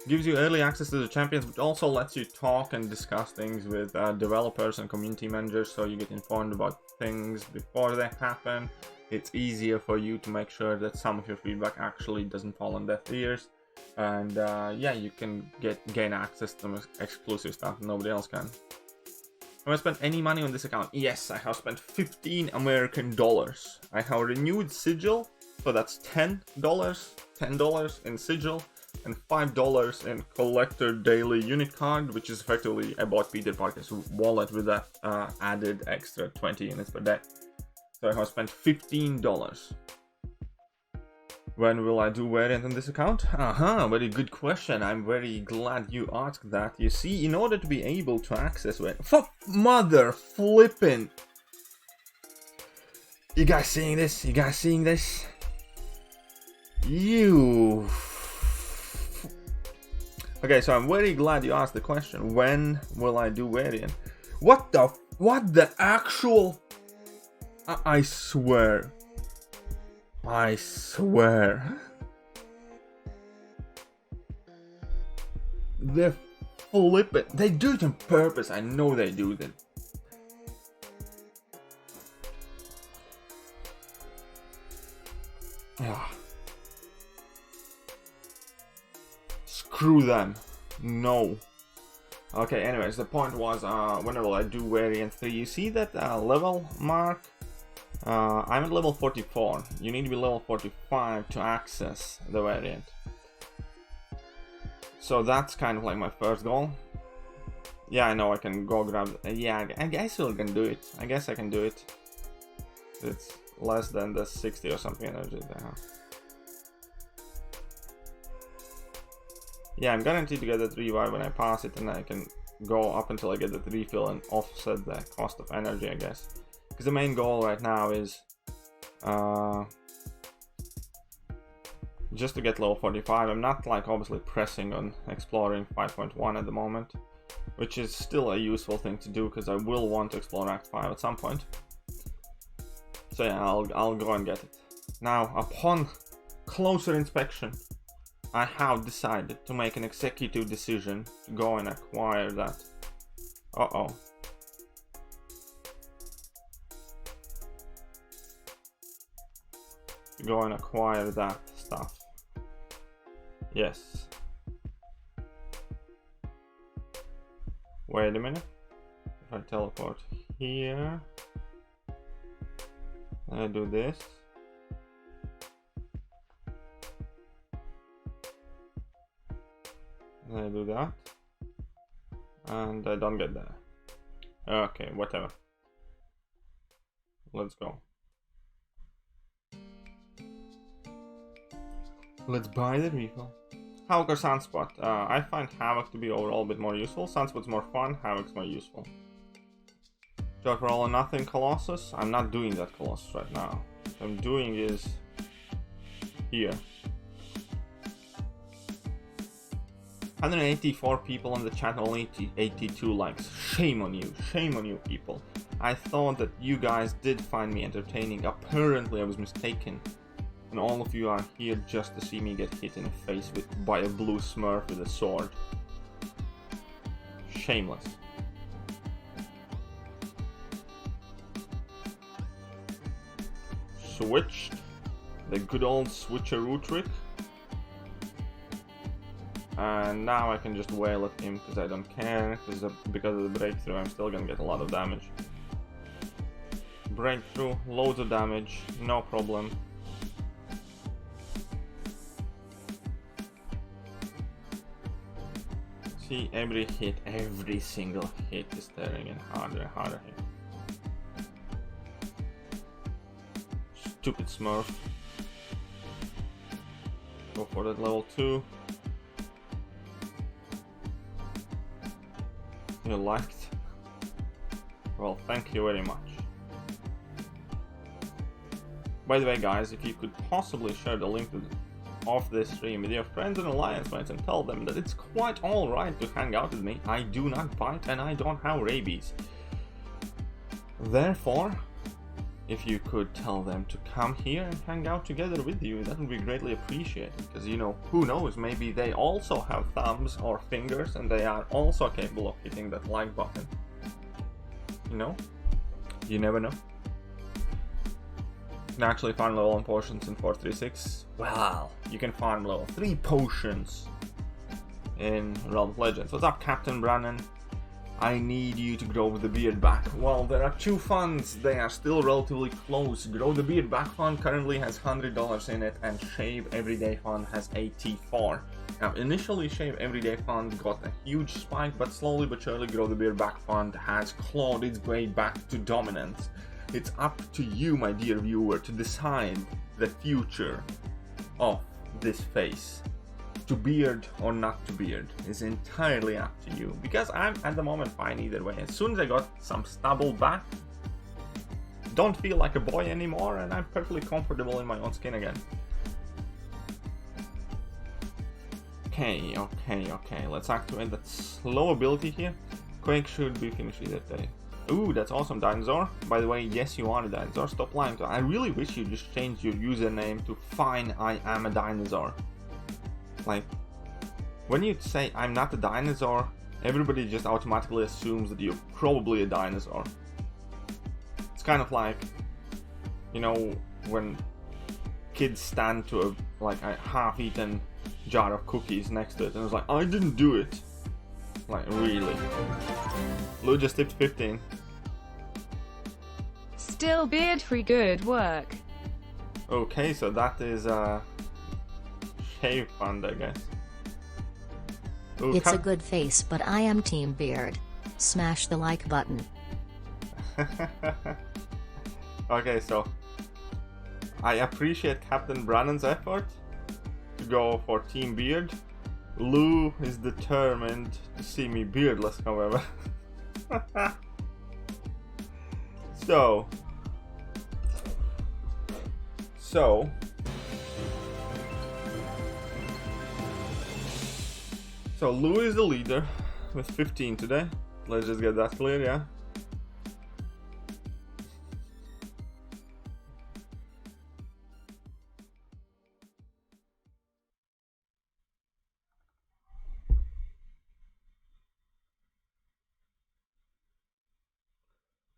Gives you early access to the champions, but also lets you talk and discuss things with developers and community managers, so you get informed about things before they happen. It's easier for you to make sure that some of your feedback actually doesn't fall on deaf ears. And yeah, you can gain access to exclusive stuff nobody else can. Have I spent any money on this account? Yes, I have spent $15 American. I have renewed Sigil, so that's $10 in Sigil, and $5 in Collector Daily Unit Card, which is effectively I bought Peter Parker's wallet with that added extra 20 units per day. So I have spent $15. When will I do variant on this account? Very good question. I'm very glad you asked that. You see, in order to be able to access variant... Mother flippin'! You guys seeing this? You... Okay, so I'm very glad you asked the question. When will I do variant? What the actual... I swear. They flip it. They do it on purpose. I know they do that. Screw them. No. Okay, anyways, the point was, when will I do variant 3? You see that level mark? I'm at level 44. You need to be level 45 to access the variant. So that's kind of like my first goal. Yeah, I know I can go grab... yeah, I guess I can do it. It's less than the 60 or something energy there. Yeah, I'm guaranteed to get that revive when I pass it, and I can go up until I get that refill and offset the cost of energy, I guess. Because the main goal right now is just to get level 45. I'm not like obviously pressing on exploring 5.1 at the moment, which is still a useful thing to do because I will want to explore Act 5 at some point. So yeah, I'll go and get it. Now, upon closer inspection, I have decided to make an executive decision to go and acquire that. Uh-oh. To go and acquire that stuff. Yes. Wait a minute. If I teleport here, and I do this. And I do that. And I don't get there. Okay, whatever. Let's go. Let's buy the refill. Havoc or Sunspot? I find Havoc to be overall a bit more useful. Sunspot's more fun, Havoc's more useful. Go for all or nothing Colossus? I'm not doing that Colossus right now. What I'm doing is here. 184 people on the chat, only 82 likes. Shame on you people. I thought that you guys did find me entertaining. Apparently I was mistaken. And all of you are here just to see me get hit in the face by a blue smurf with a sword. Shameless. Switched. The good old switcheroo trick. And now I can just wail at him because I don't care, because of the breakthrough I'm still gonna get a lot of damage. Breakthrough, loads of damage, no problem. See, every single hit is tearing in harder and harder hit. Stupid smurf. Go for that level 2. You liked? Well, thank you very much. By the way, guys, if you could possibly share the link of this stream with your friends and alliance mates and tell them that it's quite alright to hang out with me. I do not bite and I don't have rabies. Therefore, if you could tell them to come here and hang out together with you, that would be greatly appreciated. Because, you know, who knows, maybe they also have thumbs or fingers and they are also capable of hitting that like button. You know? You never know. You can actually farm level 1 potions in 436. Well, you can farm level 3 potions in Realm of Legends. What's up, Captain Brannan? I need you to grow the beard back. Well, there are 2 funds. They are still relatively close. Grow the beard back fund currently has $100 in it, and Shave Everyday fund has 84. Now, initially Shave Everyday fund got a huge spike, but slowly but surely Grow the beard back fund has clawed its way back to dominance. It's up to you, my dear viewer, to decide the future of this face. To beard or not to beard is entirely up to you, because I'm at the moment fine either way. As soon as I got some stubble back, don't feel like a boy anymore, and I'm perfectly comfortable in my own skin again. Okay, let's activate that slow ability here. Quake should be finished either day. Ooh, that's awesome, dinosaur. By the way, yes, you are a dinosaur. Stop lying to. I really wish you just changed your username to Fine I Am a Dinosaur. Like, when you say I'm not a dinosaur, everybody just automatically assumes that you're probably a dinosaur. It's kind of like, you know, when kids stand to a half-eaten jar of cookies next to it and it's like, I didn't do it. Like, really. Lou just tipped 15. Still beard-free, good work. Okay, so that is Shave Fund, I guess. Ooh, It's a good face, but I am Team Beard. Smash the like button. Okay, so I appreciate Captain Brannan's effort to go for Team Beard. Lou is determined to see me beardless, however. So Lou is the leader with 15 today. Let's just get that clear, yeah?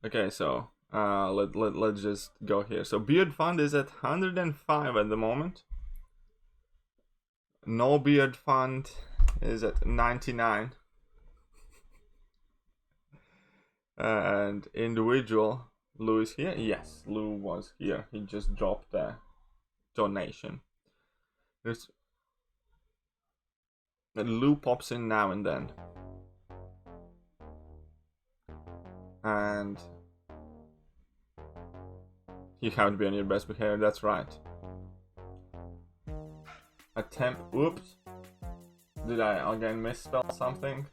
Okay, so let's just go here. So Beard Fund is at 105 at the moment. No Beard Fund is at 99. And individual, Lou is here? Yes, Lou was here. He just dropped a donation. Lou pops in now and then. And you have to be on your best behavior, that's right. Attempt, oops. Did I again misspell something?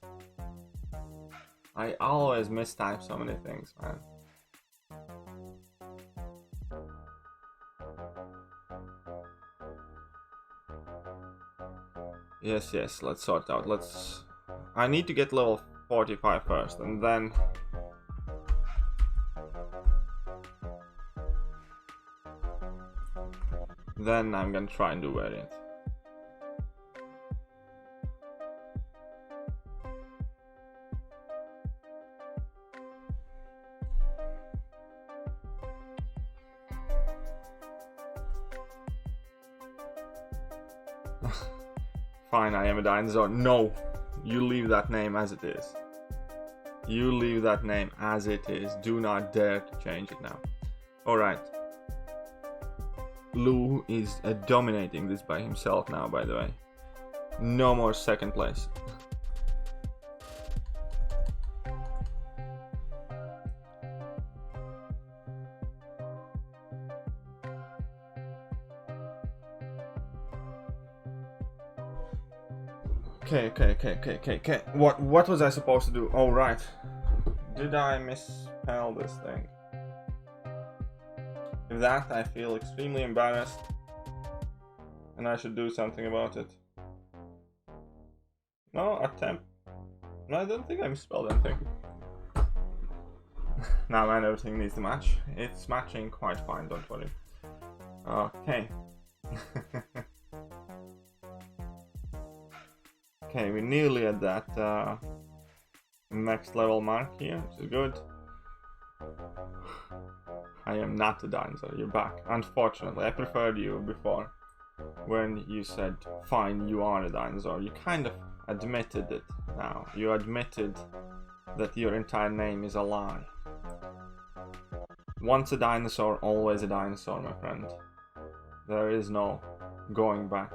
I always mistype so many things, man. Yes, let's sort out. I need to get level 45 first, and then I'm gonna try and do variant. Fine, I am a dinosaur. No, you leave that name as it is. You leave that name as it is. Do not dare to change it now. Alright. Lou is dominating this by himself now, by the way. No more second place. Okay. What was I supposed to do? Oh, right. Did I misspell this thing? If that, I feel extremely embarrassed. And I should do something about it. No, attempt. No, I don't think I misspelled anything. Nah, man, everything needs to match. It's matching quite fine, don't worry. Okay. Okay, we're nearly at that next level mark here, which is good. I am not a dinosaur, you're back. Unfortunately, I preferred you before. When you said, fine, you are a dinosaur, you kind of admitted it now. You admitted that your entire name is a lie. Once a dinosaur, always a dinosaur, my friend. There is no going back.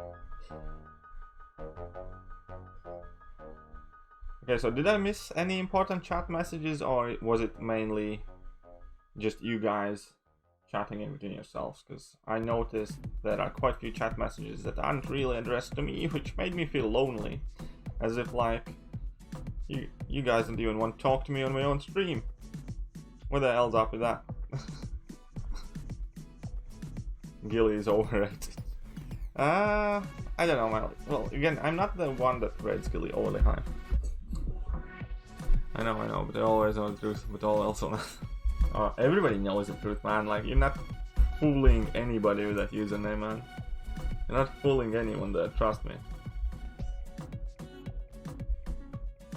Okay, so did I miss any important chat messages, or was it mainly just you guys chatting in between yourselves? Because I noticed there are quite a few chat messages that aren't really addressed to me, which made me feel lonely. As if like, you guys don't even want to talk to me on my own stream. What the hell's up with that? Gilly is overrated. I don't know, man. Well, again, I'm not the one that rates Gilly overly high. I know, but I always know the truth, but all else on that. Everybody knows the truth, man. Like, you're not fooling anybody with that username, man. You're not fooling anyone there, trust me.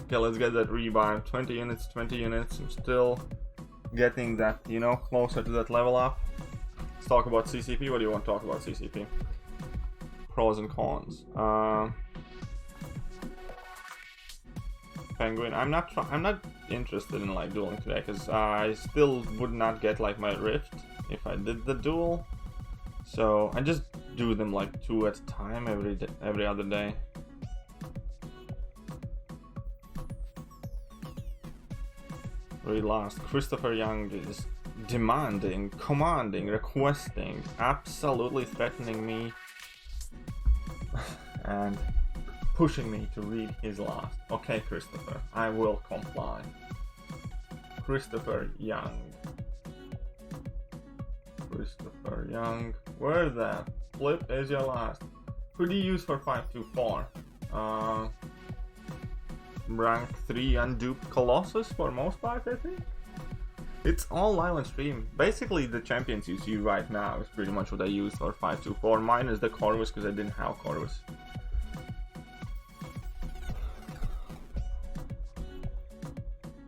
Okay, let's get that rebuy. 20 units. I'm still getting that, you know, closer to that level up. Let's talk about CCP. What do you want to talk about CCP? Pros and cons. Penguin. I'm not interested in like dueling today, because I still would not get like my rift if I did the duel. So I just do them like 2 at a time every other day. Very last, Christopher Young is demanding, commanding, requesting, absolutely threatening me and pushing me to read his last. Okay, Christopher, I will comply. Christopher Young. Where the flip is your last? Who do you use for 524? Rank 3 unduped Colossus for most part, I think. It's all live on stream. Basically, the champions you see right now is pretty much what I used for 524, minus the Corvus, because I didn't have Corvus.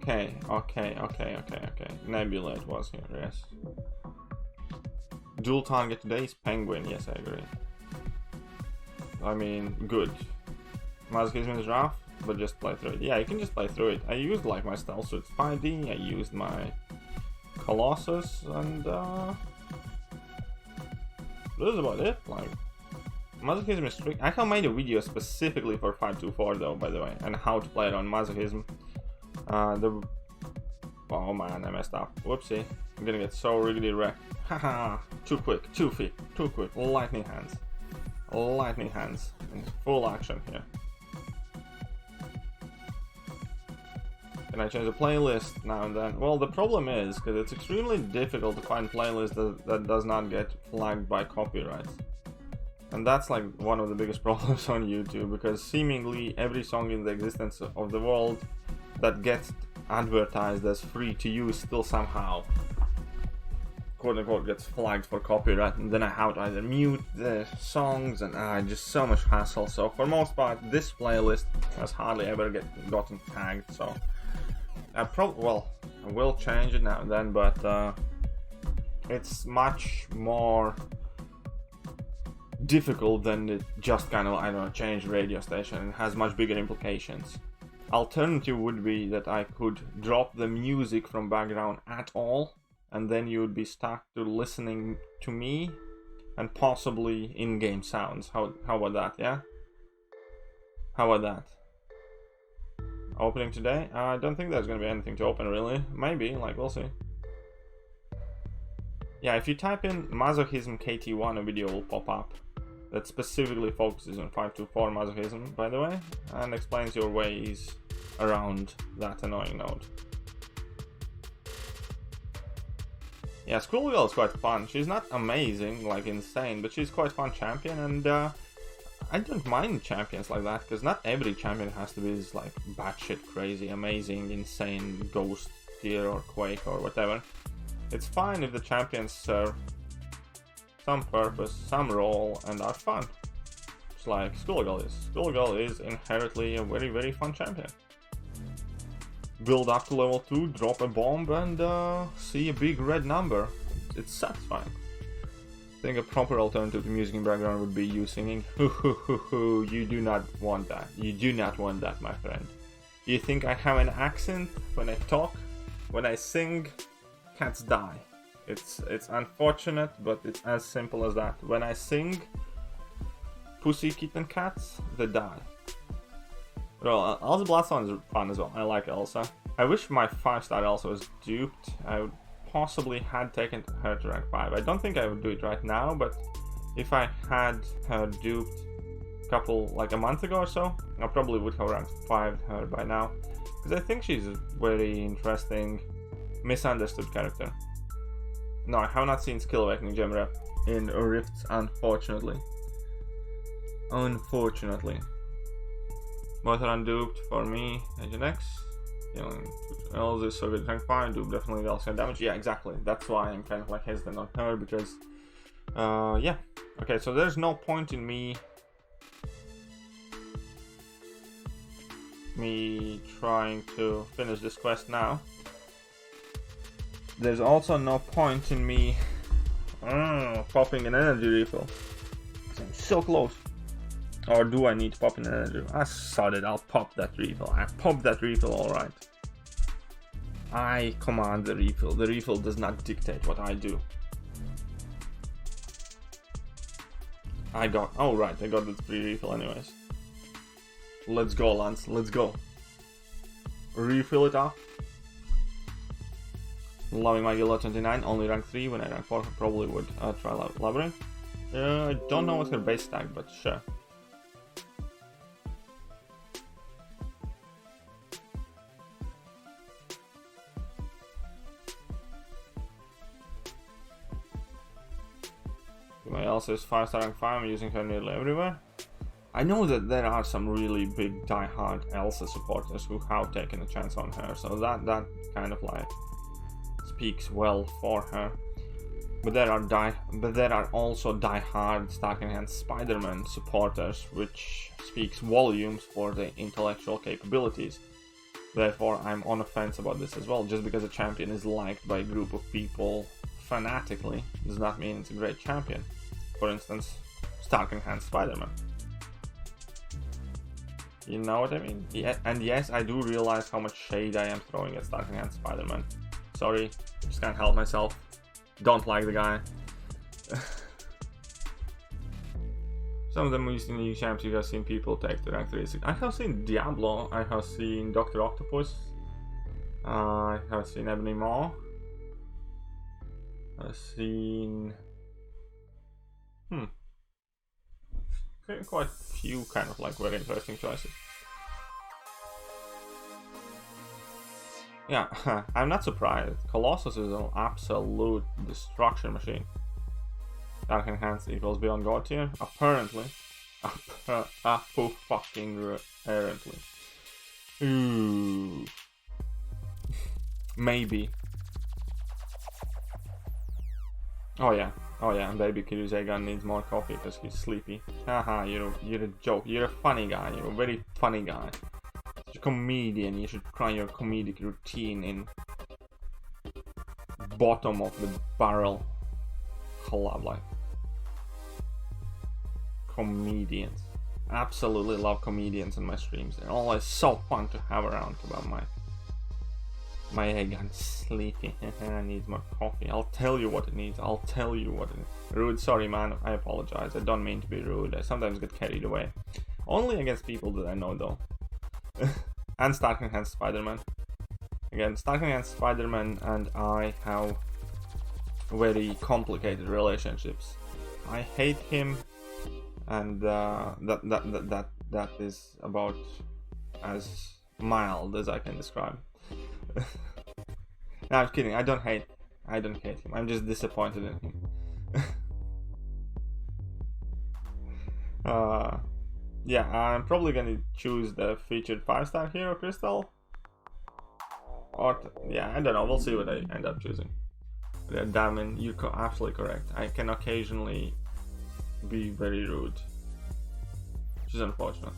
Okay. Nebula it was here, yes. Dual target today is Penguin, yes, I agree. I mean, good. Masochism is rough, but just play through it. Yeah, you can just play through it. I used like my Stealth Suit 5D, I used my Colossus, and this is about it. Like, Masochism is strict. I have made a video specifically for 524 though, by the way, and how to play it on Masochism. Oh man, I messed up. Whoopsie. I'm gonna get so really wrecked. Haha, too quick, too quick. Lightning hands. Lightning hands. In full action here. Can I change the playlist now and then? Well, the problem is, because it's extremely difficult to find playlists that does not get flagged by copyrights. And that's like one of the biggest problems on YouTube, because seemingly every song in the existence of the world that gets advertised as free to use still somehow, quote unquote, gets flagged for copyright, and then I have to either mute the songs, and just so much hassle. So for most part, this playlist has hardly ever gotten tagged. So I will change it now and then, but it's much more difficult than it just kind of, I don't know, change radio station. It has much bigger implications. Alternative would be that I could drop the music from background at all, and then you would be stuck to listening to me and possibly in-game sounds. How about that, yeah? How about that? Opening today? I don't think there's gonna be anything to open really. Maybe, like, we'll see. Yeah, if you type in Masochism KT1, a video will pop up that specifically focuses on 524 Masochism, by the way, and explains your ways around that annoying node. Yeah, Schoolgirl is quite fun. She's not amazing, like insane, but she's quite fun champion, and I don't mind champions like that, because not every champion has to be this like batshit crazy, amazing, insane ghost tier or quake or whatever. It's fine if the champions serve some purpose, some role, and are fun. It's like Schoolgirl is. Schoolgirl is inherently a very, very fun champion. Build up to level 2, drop a bomb, and see a big red number. It's satisfying. I think a proper alternative to music in background would be you singing. Hoo hoo hoo hoo. You do not want that. You do not want that, my friend. You think I have an accent when I talk? When I sing, cats die. It's unfortunate, but it's as simple as that. When I sing, pussy kitten cats, they die. Well, Elsa Bloodstone is fun as well. I like Elsa. I wish my 5-star Elsa was duped. I would possibly had taken her to rank 5. I don't think I would do it right now, but if I had her duped like a month ago or so, I probably would have ranked 5 her by now. Because I think she's a very interesting, misunderstood character. No, I have not seen Skill Awakening Gem Rep in Rifts, unfortunately. Unfortunately. Both are unduped for me. Agent X. Elsa is so good rank 5, dupe definitely also damage. Yeah, exactly. That's why I'm kind of like hesitant on her, because yeah. Okay, so there's no point in me trying to finish this quest now. There's also no point in me popping an energy refill. I'm so close. Or do I need to pop an energy? I saw it, I'll pop that refill. I popped that refill, alright. I command the refill. The refill does not dictate what I do. I got the free refill anyways. Let's go, Lance, let's go. Refill it up. Loving my Gila 29, only rank 3. When I rank 4, I probably would try Labyrinth. I don't know what's her base stack, but sure. My Elsa is 5-star rank 5, I'm using her nearly everywhere. I know that there are some really big die-hard Elsa supporters who have taken a chance on her, so that kind of like speaks well for her. But there are also die-hard Stark-Enhanced Spider-Man supporters, which speaks volumes for the intellectual capabilities. Therefore, I'm on the fence about this as well. Just because a champion is liked by a group of people fanatically does not mean it's a great champion. For instance, Stark Enhanced Spider-Man. You know what I mean? Yeah, and yes, I do realize how much shade I am throwing at Stark Enhanced Spider-Man. Sorry, just can't help myself. Don't like the guy. Some of the most new champs you have seen people take to rank 36. I have seen Diablo, I have seen Dr. Octopus, I have seen Ebony Maw, I've seen... quite a few kind of like very interesting choices. Yeah, I'm not surprised. Colossus is an absolute destruction machine. Dark Enhanced equals Beyond God tier? Apparently. Apparently. Ooh. Maybe. Oh yeah, baby Kiruzegan needs more coffee because he's sleepy. Haha, you're a joke. You're a funny guy. You're a very funny guy. You're a comedian. You should try your comedic routine in bottom of the barrel collab life. Comedians. Absolutely love comedians in my streams. They're always so fun to have around about my egg and sleepy. I need more coffee. I'll tell you what it needs. I'll tell you what it needs. Rude, sorry man, I apologize. I don't mean to be rude. I sometimes get carried away. Only against people that I know though. And Stark Enhanced Spider-Man. Again, Stark Enhanced Spider-Man and I have very complicated relationships. I hate him, and that is about as mild as I can describe. No, I'm kidding. I don't hate him. I'm just disappointed in him. Yeah, I'm probably gonna choose the featured 5-star hero Crystal. Or yeah, I don't know. We'll see what I end up choosing. Yeah, Damon, you're absolutely correct. I can occasionally be very rude, which is unfortunate.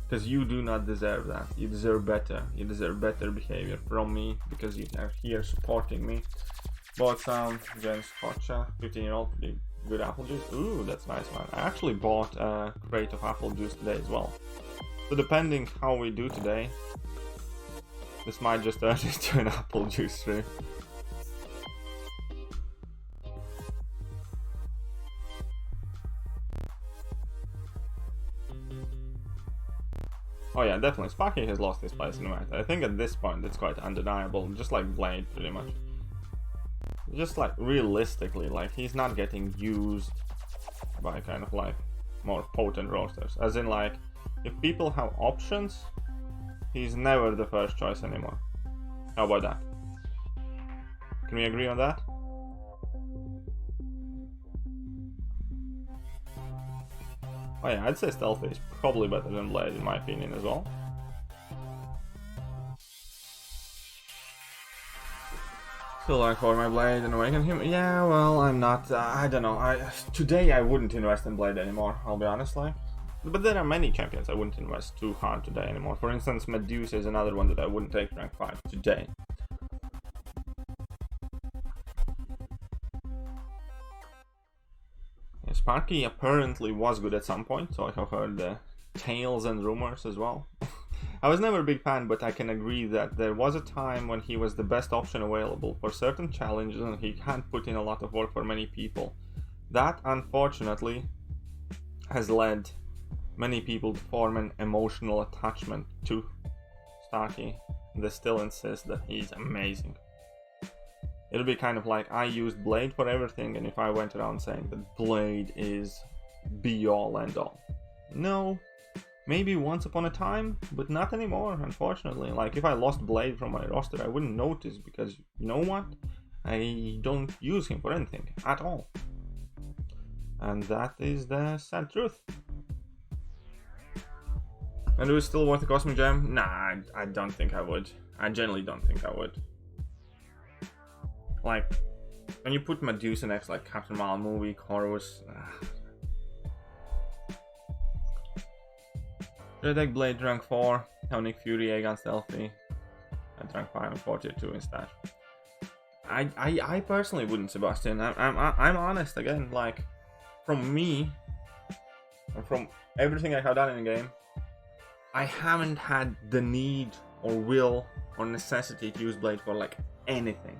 Because you do not deserve that. You deserve better. You deserve better behavior from me because you are here supporting me. Bought some James Scotcha, 15-year-old, pretty good apple juice. Ooh, that's nice, man. I actually bought a crate of apple juice today as well. So depending how we do today, this might just turn into an apple juice stream. Oh yeah, definitely. Sparky has lost his place in the meta. I think at this point it's quite undeniable, just like Blade, pretty much. Just like realistically, like he's not getting used by kind of like more potent rosters. As in like, if people have options, he's never the first choice anymore. How about that? Can we agree on that? Oh yeah, I'd say Stealthy is probably better than Blade in my opinion as well. Still like for my Blade and awaken him. Yeah, well, I'm not. I don't know. Today I wouldn't invest in Blade anymore. I'll be honest, like. But there are many champions I wouldn't invest too hard today anymore. For instance, Medusa is another one that I wouldn't take rank 5 today. Sparky apparently was good at some point, so I have heard the tales and rumors as well. I was never a big fan, but I can agree that there was a time when he was the best option available for certain challenges and he had put in a lot of work for many people. That, unfortunately, has led many people to form an emotional attachment to Starky. They still insist that he's amazing. It'll be kind of like I used Blade for everything, and if I went around saying that Blade is be all and all. No, maybe once upon a time, but not anymore, unfortunately. Like if I lost Blade from my roster, I wouldn't notice because you know what? I don't use him for anything at all. And that is the sad truth. And do we still want the Cosmic Gem? Nah, I don't think I would. I generally don't think I would. Like, when you put Medusa next like Captain Marvel movie, Corvus... Should I take Blade rank 4? Tonic Fury against Elfie. I drank 5 and 42 instead. I personally wouldn't, Sebastian. I'm honest again. Like, from me, and from everything I have done in the game, I haven't had the need or will or necessity to use Blade for like anything.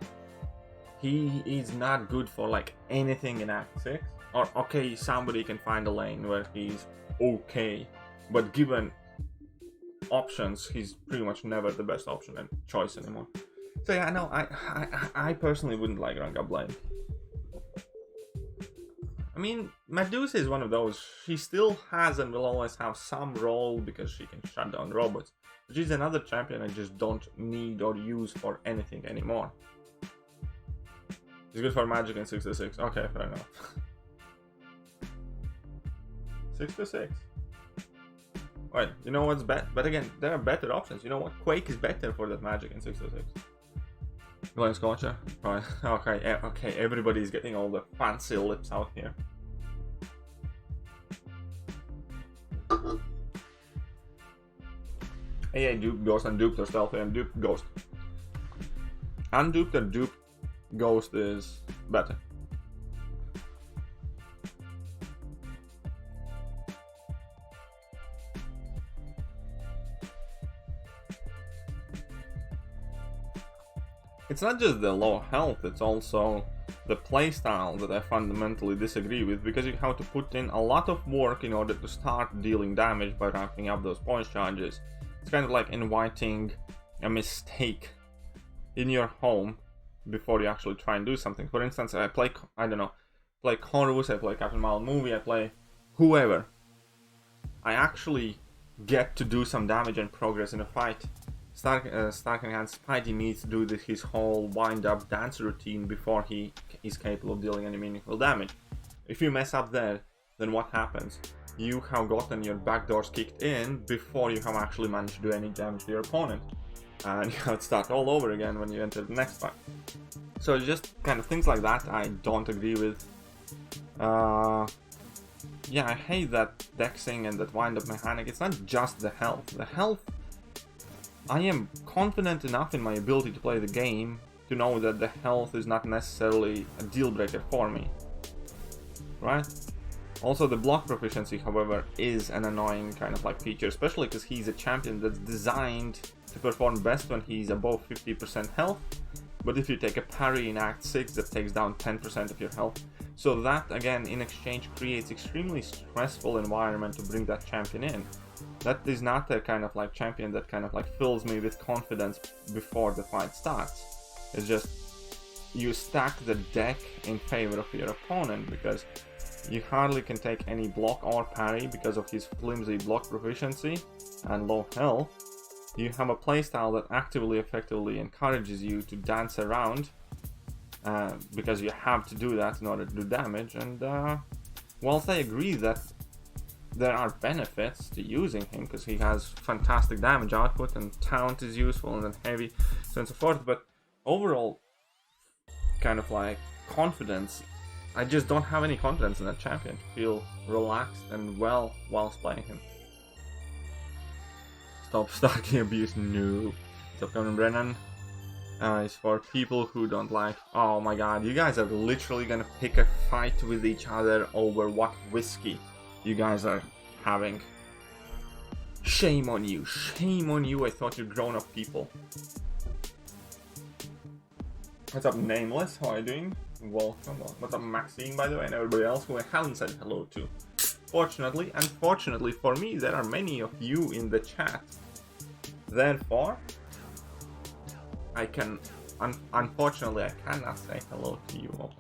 He is not good for like anything in Act 6. Or okay, somebody can find a lane where he's okay, but given options, he's pretty much never the best option and choice anymore. So yeah, no, I personally wouldn't like Ranga Blade. I mean, Medusa is one of those. She still has and will always have some role because she can shut down robots. But she's another champion I just don't need or use for anything anymore. She's good for magic and 6-6. Okay, fair enough. 6-6. Wait, you know what's better? But again, there are better options. You know what? Quake is better for that magic in 6-6. Glenn Scorcher? Right, okay, okay, everybody's getting all the fancy lips out here. AA Dupe Ghost, Unduped or Stealthy, and Duped Ghost. Unduped or Duped Ghost is better. It's not just the low health, it's also the playstyle that I fundamentally disagree with, because you have to put in a lot of work in order to start dealing damage by ramping up those points charges. It's kind of like inviting a mistake in your home before you actually try and do something. For instance, I play, I don't know, play Corvus, I play Captain Marvel movie, I play whoever. I actually get to do some damage and progress in a fight. Stark and Spidey needs to do his whole wind-up dance routine before he is capable of dealing any meaningful damage. If you mess up there, then what happens? You have gotten your backdoors kicked in before you have actually managed to do any damage to your opponent. And you have to start all over again when you enter the next fight. So just kind of things like that I don't agree with. Yeah, I hate that dexing and that wind-up mechanic. It's not just the health. The health... I am confident enough in my ability to play the game to know that the health is not necessarily a deal breaker for me, right? Also, the block proficiency, however, is an annoying kind of like feature, especially because he's a champion that's designed to perform best when he's above 50% health. But if you take a parry in Act 6, that takes down 10% of your health. So that, again, in exchange creates extremely stressful environment to bring that champion in. That is not a kind of like champion that kind of like fills me with confidence before the fight starts. It's just you stack the deck in favor of your opponent because you hardly can take any block or parry because of his flimsy block proficiency and low health. You have a playstyle that actively, effectively encourages you to dance around because you have to do that in order to do damage. And whilst I agree that there are benefits to using him because he has fantastic damage output and talent is useful and then heavy, so on and so forth, but overall kind of like confidence, I just don't have any confidence in that champion to feel relaxed and well whilst playing him. Stop stalking abuse, no. Stop coming, Brennan. It's for people who don't like... Oh my god, you guys are literally gonna pick a fight with each other over what whiskey you guys are having. Shame on you, shame on you. I thought you're grown-up people. What's up, Nameless? How are you doing? Welcome. What's up, Maxine, by the way, and everybody else who I haven't said hello to. Fortunately, unfortunately for me, there are many of you in the chat. Therefore, I can... unfortunately, I cannot say hello to you all.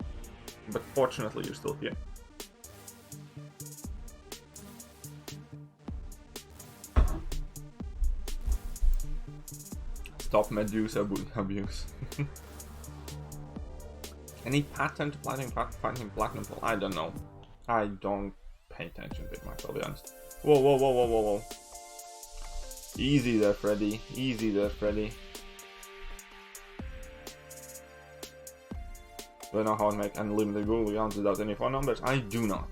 But fortunately, you're still here. Stop Medusa abuse. Any pattern to fighting Platinum Pole? I don't know. I don't pay attention to it much, I'll be honest. Whoa, whoa, whoa, whoa, whoa, whoa. Easy there, Freddy. Easy there, Freddy. Do I know how to make unlimited Google accounts without any phone numbers? I do not.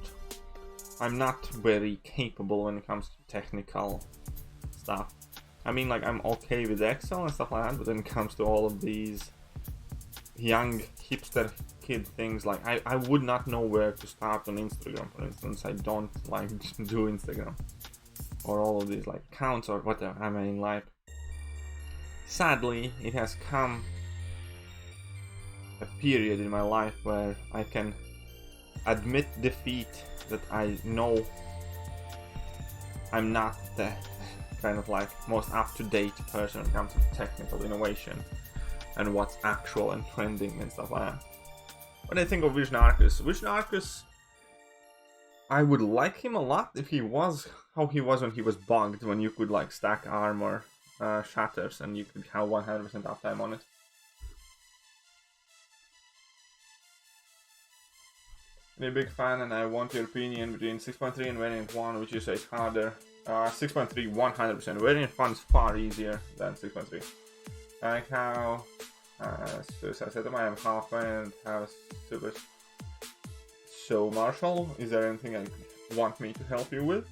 I'm not very capable when it comes to technical stuff. I mean, like, I'm okay with Excel and stuff like that, but then it comes to all of these young hipster kid things, like, I would not know where to start on Instagram, for instance. I don't like do Instagram. Or all of these, like, accounts or whatever. I mean, like, sadly, it has come a period in my life where I can admit defeat, that I know I'm not the kind of like most up-to-date person when it comes to technical innovation and what's actual and trending and stuff like that. When I think of Vision Arcus, I would like him a lot if he was how he was when he was bugged, when you could like stack armor shatters and you could have 100% uptime on it. I'm a big fan, and I want your opinion between 6.3 and Variant 1, which you say is harder. 6.3 100%. Variant 1 is far easier than 6.3. I like how Suicide Setup, I am halfway and have super. So Marshall, is there anything you want me to help you with?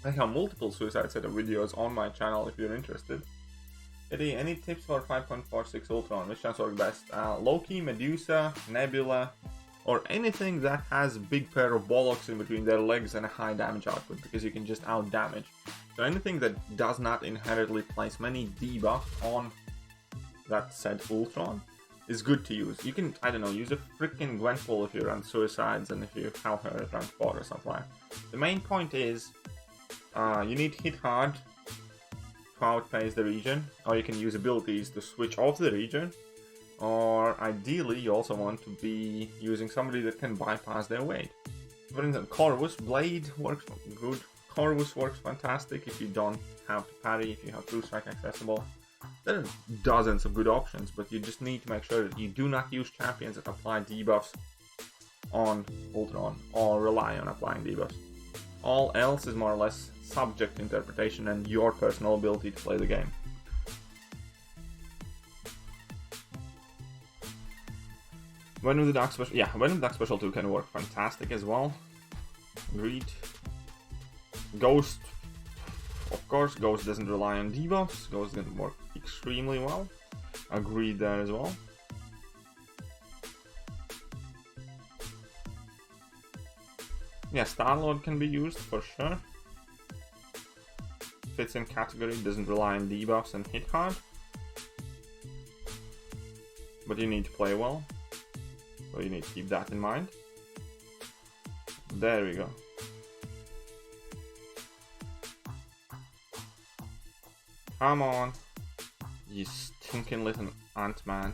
I have multiple Suicide Setup videos on my channel if you're interested. Eddie, any tips for 5.46 Ultron? Which ones work best? Loki, Medusa, Nebula, or anything that has a big pair of bollocks in between their legs and a high damage output, because you can just out damage. So anything that does not inherently place many debuff on that said Ultron is good to use. You can, I don't know, use a freaking Gwenpool if you run Suicides and if you have her at rank 4 or something like that. The main point is, you need hit hard to outpace the region, or you can use abilities to switch off the region, or ideally you also want to be using somebody that can bypass their weight. For instance, Corvus Blade works good. Corvus works fantastic if you don't have to parry, if you have True Strike accessible. There are dozens of good options, but you just need to make sure that you do not use champions that apply debuffs on Ultron, or rely on applying debuffs. All else is more or less subject to interpretation and your personal ability to play the game. When with the Dark Special, yeah, when with Dark Special 2 can work fantastic as well. Agreed. Ghost, of course, Ghost doesn't rely on debuffs. Ghost can work extremely well. Agreed there as well. Yeah, Star-Lord can be used for sure. Fits in category, doesn't rely on debuffs and hit hard. But you need to play well. So you need to keep that in mind. There we go. Come on. You stinking little Ant-Man.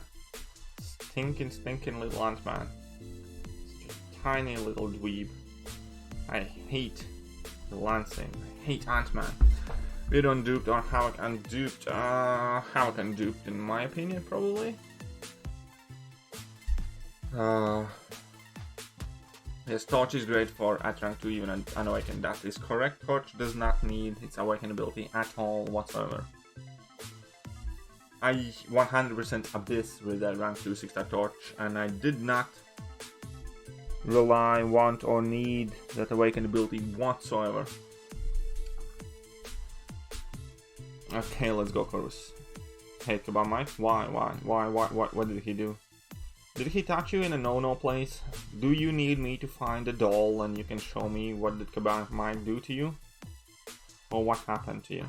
Stinking little Ant-Man. Just tiny little dweeb. I hate the Lancing. I hate Ant-Man. We don't duped or Havoc unduped. Havoc unduped in my opinion, probably. Yes, Torch is great for at rank 2 even unawakened. That is correct. Torch does not need its awakened ability at all whatsoever. I 100% Abyss with that rank 2 6-star Torch, and I did not rely, want, or need that awakened ability whatsoever. Okay, let's go, Corvus. Hey, Kabam Mike, why, what did he do? Did he touch you in a no-no place? Do you need me to find a doll and you can show me what did Kabam Mike do to you? Or what happened to you?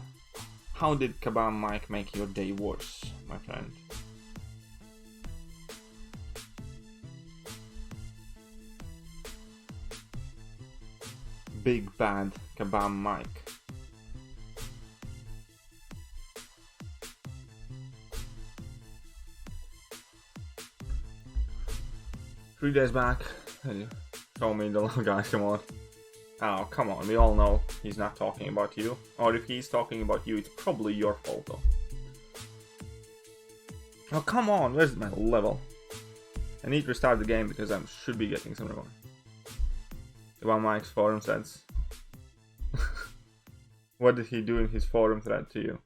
How did Kabam Mike make your day worse, my friend? Big bad Kabam Mike. Three days back, and you told me the little guys, come on. Oh, come on, we all know he's not talking about you. Or if he's talking about you, it's probably your fault though. Oh, come on, where's my level? I need to restart the game because I should be getting some reward. About Mike's forum threads. What did he do in his forum thread to you?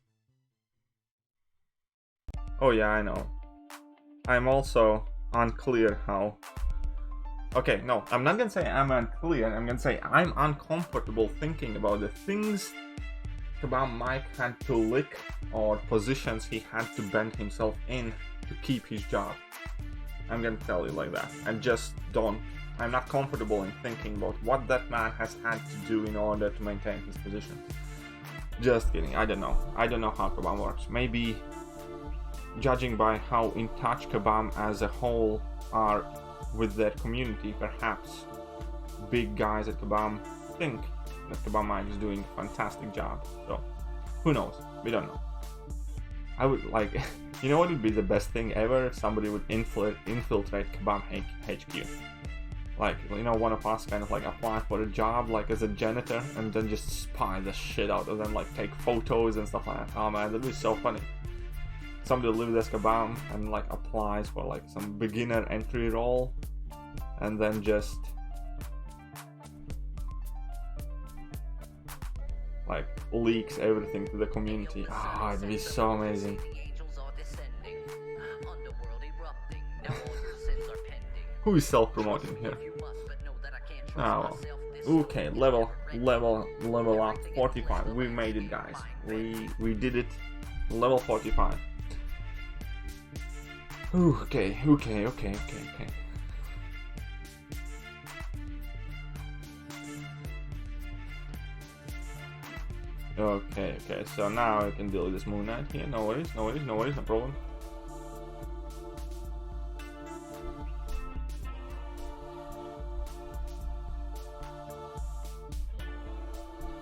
Oh yeah, I know. I'm also unclear how. Okay, no, I'm not gonna say I'm unclear, I'm gonna say I'm uncomfortable thinking about the things Kebab Mike had to lick, or positions he had to bend himself in to keep his job. I'm gonna tell you like that. I'm not comfortable in thinking about what that man has had to do in order to maintain his position. Just kidding, I don't know how Kebab works. Maybe, judging by how in touch Kebab as a whole are with their community, perhaps big guys at Kebab think that Kebab Mike is doing a fantastic job. So, who knows? We don't know. I would like, you know what would be the best thing ever? If somebody would infiltrate Kebab HQ. Like, you know, one of us kind of like apply for a job like as a janitor and then just spy the shit out of them, like take photos and stuff like that. Oh man, that'd be so funny. Somebody lives as Kebab and like applies for like some beginner entry role and then just like leaks everything to the community. Ah, it'd be so amazing. Who is self-promoting here? Oh well. Okay, level up 45. We made it, guys. We did it. Level 45. Ooh, okay. Okay, so now I can deal with this Moon Knight here. No worries, no problem.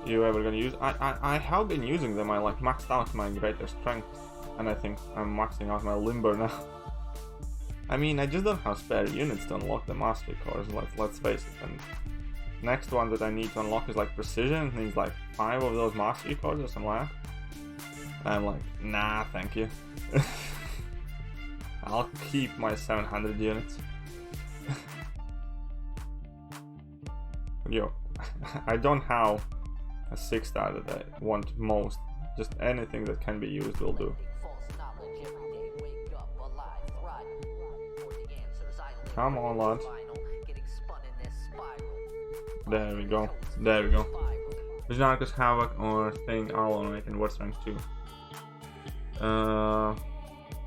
You ever gonna use? I have been using them. I like maxed out my greater strength, and I think I'm maxing out my limber now. I mean, I just don't have spare units to unlock the mastery cores. Let's face it. And next one that I need to unlock is like precision. It needs like 5 of those mastery cores or something like that. I'm like, nah, thank you. I'll keep my 700 units. Yo, I don't have a 6-star that I want most. Just anything that can be used will do. Come on, lads. There we go. Visionarchus, Havoc, or Thing are all making worth rank 2.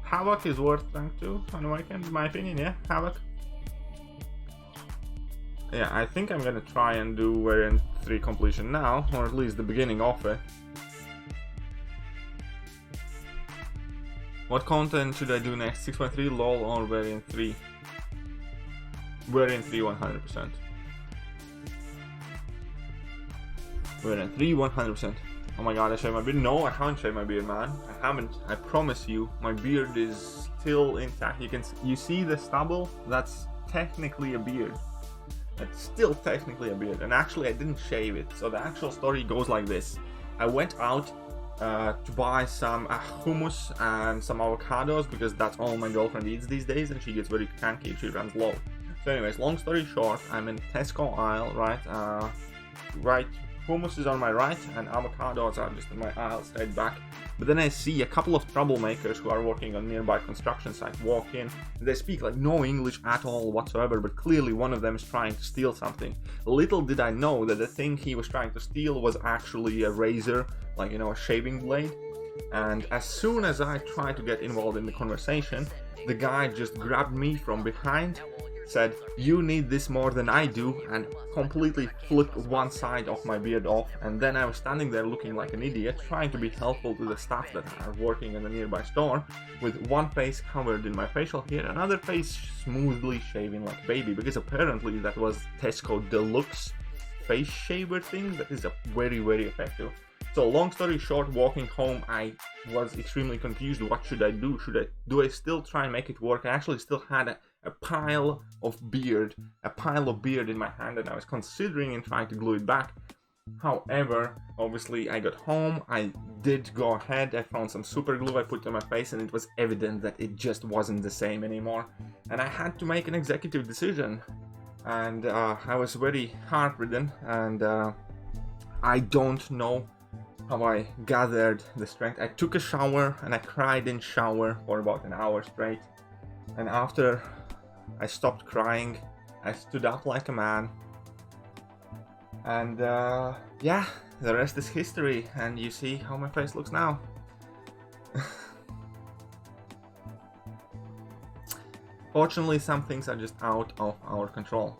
Havoc is worth rank 2 on Awakened, in my opinion, yeah? Havoc. Yeah, I think I'm gonna try and do variant 3 completion now, or at least the beginning of it. What content should I do next? 6.3, LOL, or variant 3? Variant 3 100%. Variant 3 100%. Oh my god, I shaved my beard. No, I haven't shaved my beard, man. I haven't. I promise you, my beard is still intact. You see the stubble? That's technically a beard. It's still technically a beard, and actually I didn't shave it. So the actual story goes like this. I went out to buy some hummus and some avocados because that's all my girlfriend eats these days, and she gets very cranky if she runs low. So anyways, long story short, I'm in Tesco aisle, right, hummus is on my right and avocados are just in my aisle straight back. But then I see a couple of troublemakers who are working on nearby construction site walk in. They speak like no English at all whatsoever, but clearly one of them is trying to steal something. Little did I know that the thing he was trying to steal was actually a razor, like, you know, a shaving blade. And as soon as I tried to get involved in the conversation, the guy just grabbed me from behind, said, "You need this more than I do," and completely flipped one side of my beard off. And then I was standing there looking like an idiot, trying to be helpful to the staff that are working in the nearby store, with one face covered in my facial hair, another face smoothly shaven like a baby, because apparently that was Tesco Deluxe face shaver thing that is very, very effective. So long story short, walking home, I was extremely confused. What should I do? Do I still try and make it work? I actually still had a pile of beard in my hand, and I was considering and trying to glue it back. However, obviously I got home, I did go ahead, I found some super glue, I put it on my face, and it was evident that it just wasn't the same anymore. And I had to make an executive decision, and I was very heart-ridden, and I don't know how I gathered the strength. I took a shower, and I cried in shower for about an hour straight. And after I stopped crying, I stood up like a man. And yeah, the rest is history, and you see how my face looks now. Fortunately, some things are just out of our control.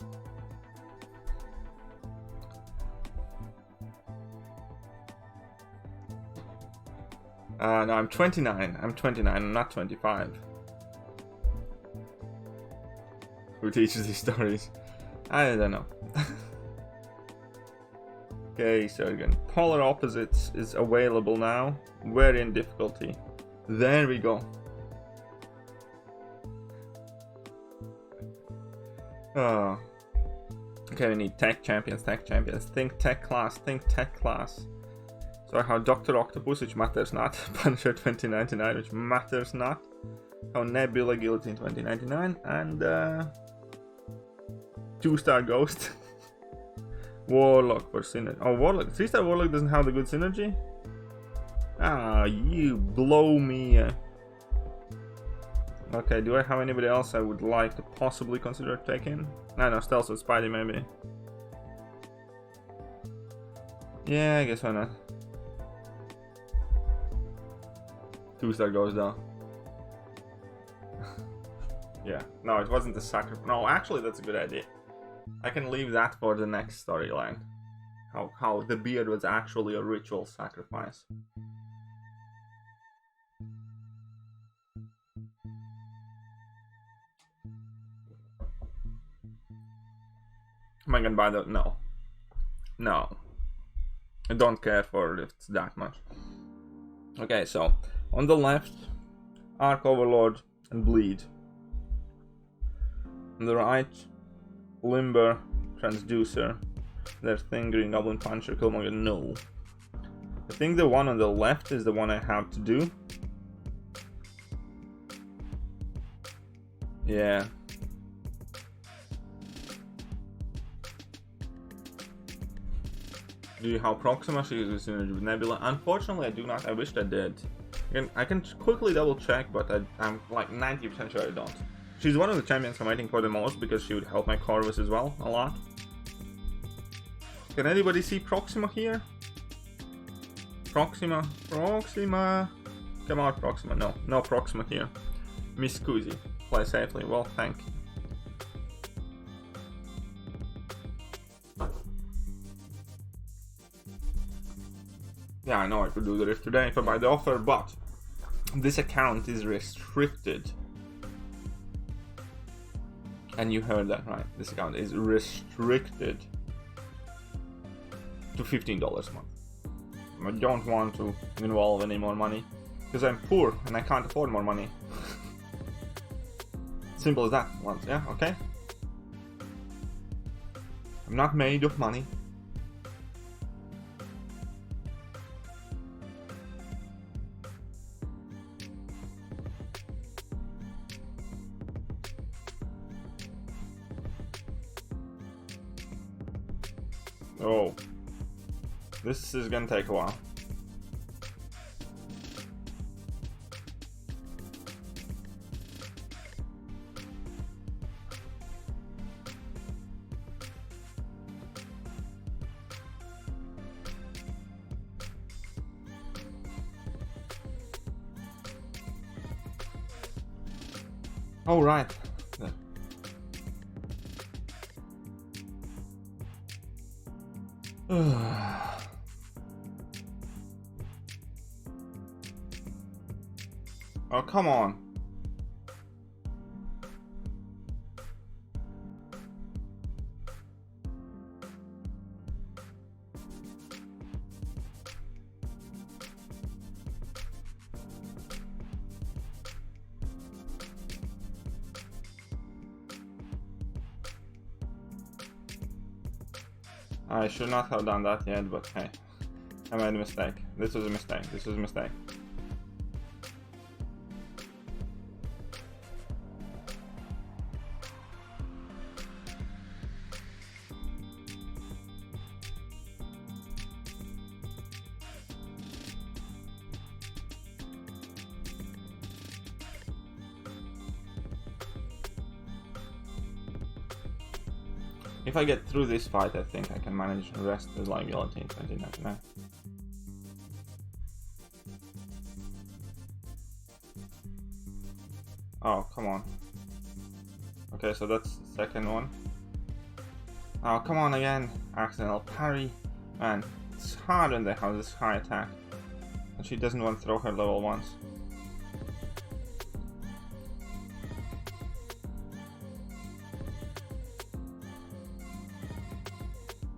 No, I'm 29. I'm 29, I'm not 25. Who teaches these stories? I don't know. Okay, so again, polar opposites is available now. Very in difficulty. There we go. Oh. Okay, we need tech champions, tech champions. Think tech class, think tech class. So I have Dr. Octopus, which matters not. Punisher 2099, which matters not. How Nebula Guillotine 2099, and 2-star Ghost. Warlock for synergy. Oh, Warlock. 3-star Warlock doesn't have the good synergy? Ah, you blow me. Okay, do I have anybody else I would like to possibly consider taking? No, Stealth with Spidey maybe. Yeah, I guess why not. 2-star goes down. Yeah, no, it wasn't a sacrifice. No, actually, that's a good idea. I can leave that for the next storyline. How the beard was actually a ritual sacrifice. Am I gonna buy that? No. No. I don't care for it that much. Okay, so on the left, Arc Overlord and Bleed. On the right, Limber, Transducer. There's Thing, Green Goblin, Puncher, Killmonger. No. I think the one on the left is the one I have to do. Yeah. Do you have Proxima? She uses synergy with Nebula. Unfortunately, I do not. I wish I did. Again, I can quickly double check, but I'm like 90% sure I don't. She's one of the champions I'm waiting for the most because she would help my Corvus as well a lot. Can anybody see Proxima here? Proxima. Proxima. Come out, Proxima. No, no Proxima here. Miss Kuzi. Play safely. Well, thank you. Yeah, I know I could do the Rift today if I buy the offer, but this account is restricted. And you heard that right. This account is restricted to $15 a month. I don't want to involve any more money because I'm poor and I can't afford more money. Simple as that. Once, yeah, okay. I'm not made of money. Oh, this is gonna take a while. Oh, right. Oh, come on. I should not have done that yet, but hey, I made a mistake. This was a mistake. This was a mistake. If I get through this fight, I think I can manage the rest with liability in 2099. Oh, come on. Okay, so that's the second one. Oh, come on again. Accidental parry. Man, it's hard when they have this high attack. And she doesn't want to throw her level ones.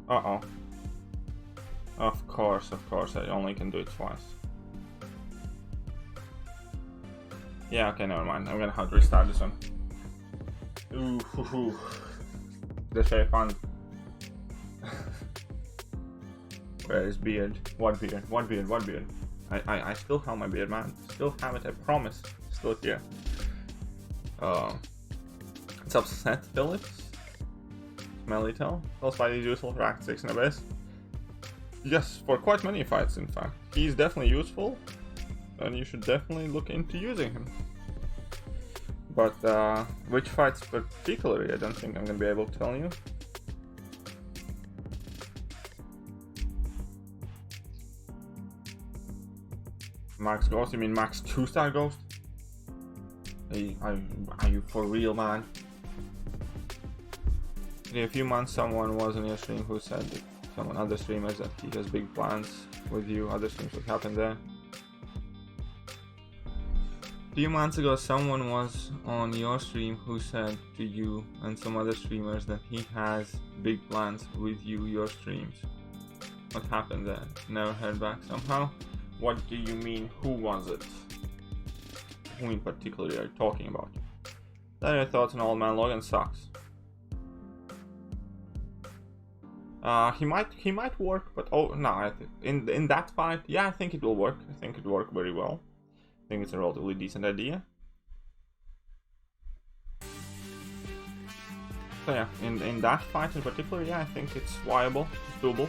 Uh-oh. Of course, I only can do it twice. Yeah, okay, never mind. I'm gonna have to restart this one. Ooh, hoo, hoo. This is fun. Where is beard? What beard? What beard? What beard? I still have my beard, man. Still have it, I promise. Still here. It's upset Phillips. Smelly tail. Also is useful for Act 6 in Abyss. Yes, for quite many fights in fact. He's definitely useful. And you should definitely look into using him. But which fights particularly, I don't think I'm gonna be able to tell you. Max Ghost? You mean Max 2-star Ghost? Are you for real, man? In a few months someone was on your stream who said that someone, other streamers, that he has big plans with you. Other streams, what happened there? A few months ago someone was on your stream who said to you and some other streamers that he has big plans with you, your streams. What happened there? Never heard back somehow? What do you mean? Who was it? Who in particular are you talking about? Then your thoughts on Old Man Logan sucks. He might work, but oh no, in that fight, yeah, I think it will work. I think it will work very well. I think it's a relatively decent idea. So yeah, in that fight in particular, yeah, I think it's viable, it's doable.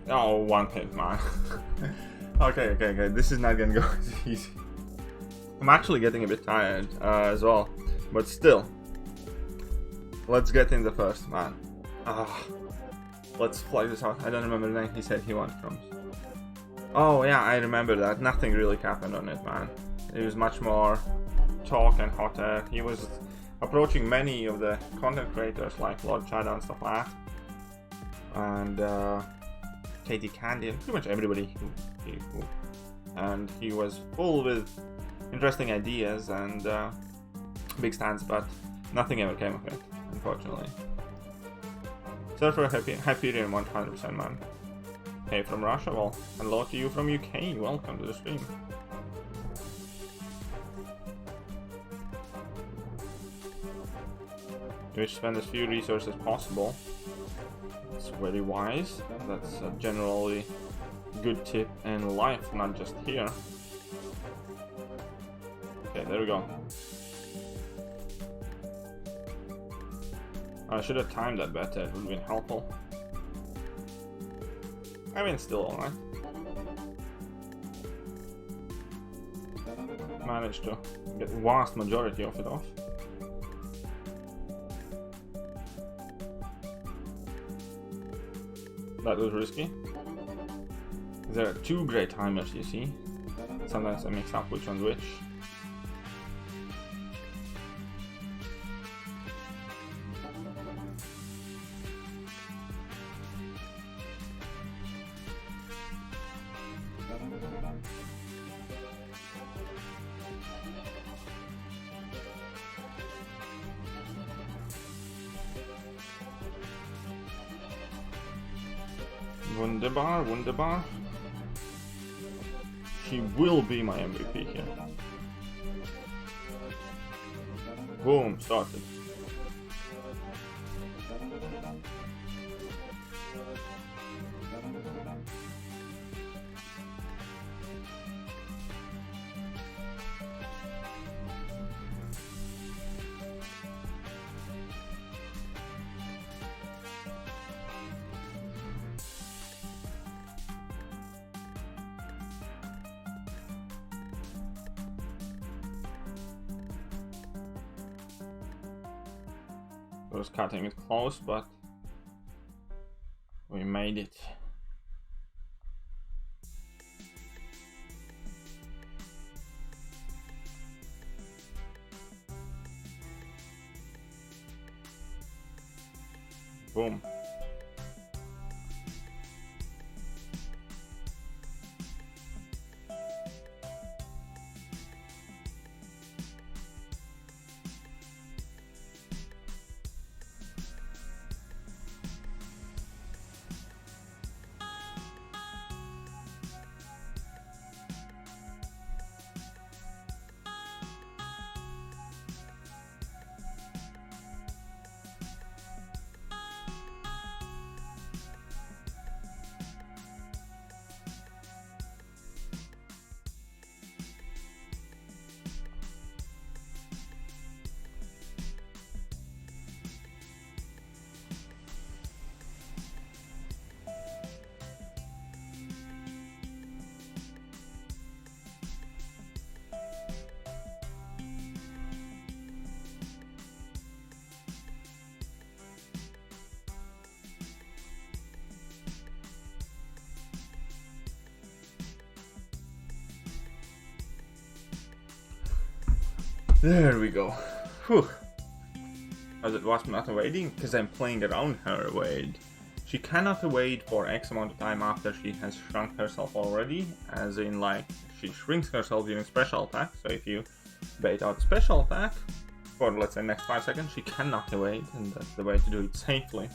Oh, one hit, man. okay, this is not gonna go easy. I'm actually getting a bit tired as well, but still. Let's get in the first, man. Let's fly this out. I don't remember the name he said he wants from. Oh yeah, I remember that. Nothing really happened on it, man. It was much more talk and hot air. He was approaching many of the content creators like Lord Chada and stuff like that. And Katie Candy and pretty much everybody and he was full with interesting ideas and big stands, but nothing ever came of it, unfortunately. Surfer Hyperion 100%, man. Hey, from Russia? Well, hello to you from UK. Welcome to the stream. You wish to spend as few resources as possible. It's very wise. That's a generally good tip in life, not just here. Okay, there we go. I should have timed that better, it would have been helpful. I mean, still alright. Managed to get vast majority of it off. That was risky. There are two great timers, you see. Sometimes I mix up which one's which. Wunderbar, wunderbar. She will be my MVP here. Boom, started. was cutting it close, but we made it. Boom. There we go. Whew. As it was not evading, because I'm playing around her evade. She cannot evade for X amount of time after she has shrunk herself already, as in like she shrinks herself during special attack. So if you bait out a special attack for let's say next 5 seconds, she cannot evade, and that's the way to do it safely.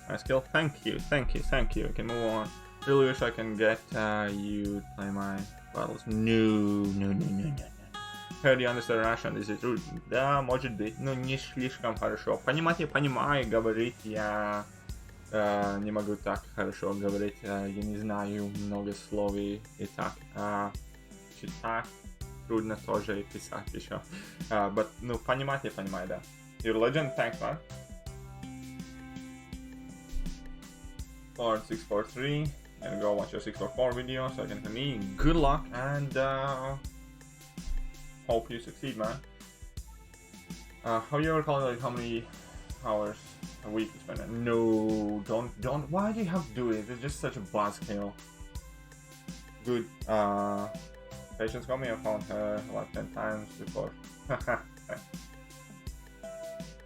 My skill, thank you. We can move on. Really wish I can get you to play my battles. No. Heard you understand Russian, is it true? Да, может быть, но не слишком хорошо. Понимать я понимаю, говорить я не могу так хорошо говорить. Я не знаю много слов и так. Читать трудно тоже и писать еще. But, ну, понимать я понимаю, да. Your legend, thanks, man. Lord 643. And go watch your 644 video so I can tell me good luck and hope you succeed, man. Have you ever calculated how many hours a week you spend? No, don't. Why do you have to do it? It's just such a buzzkill. Good. Patience got me. I found her like 10 times before.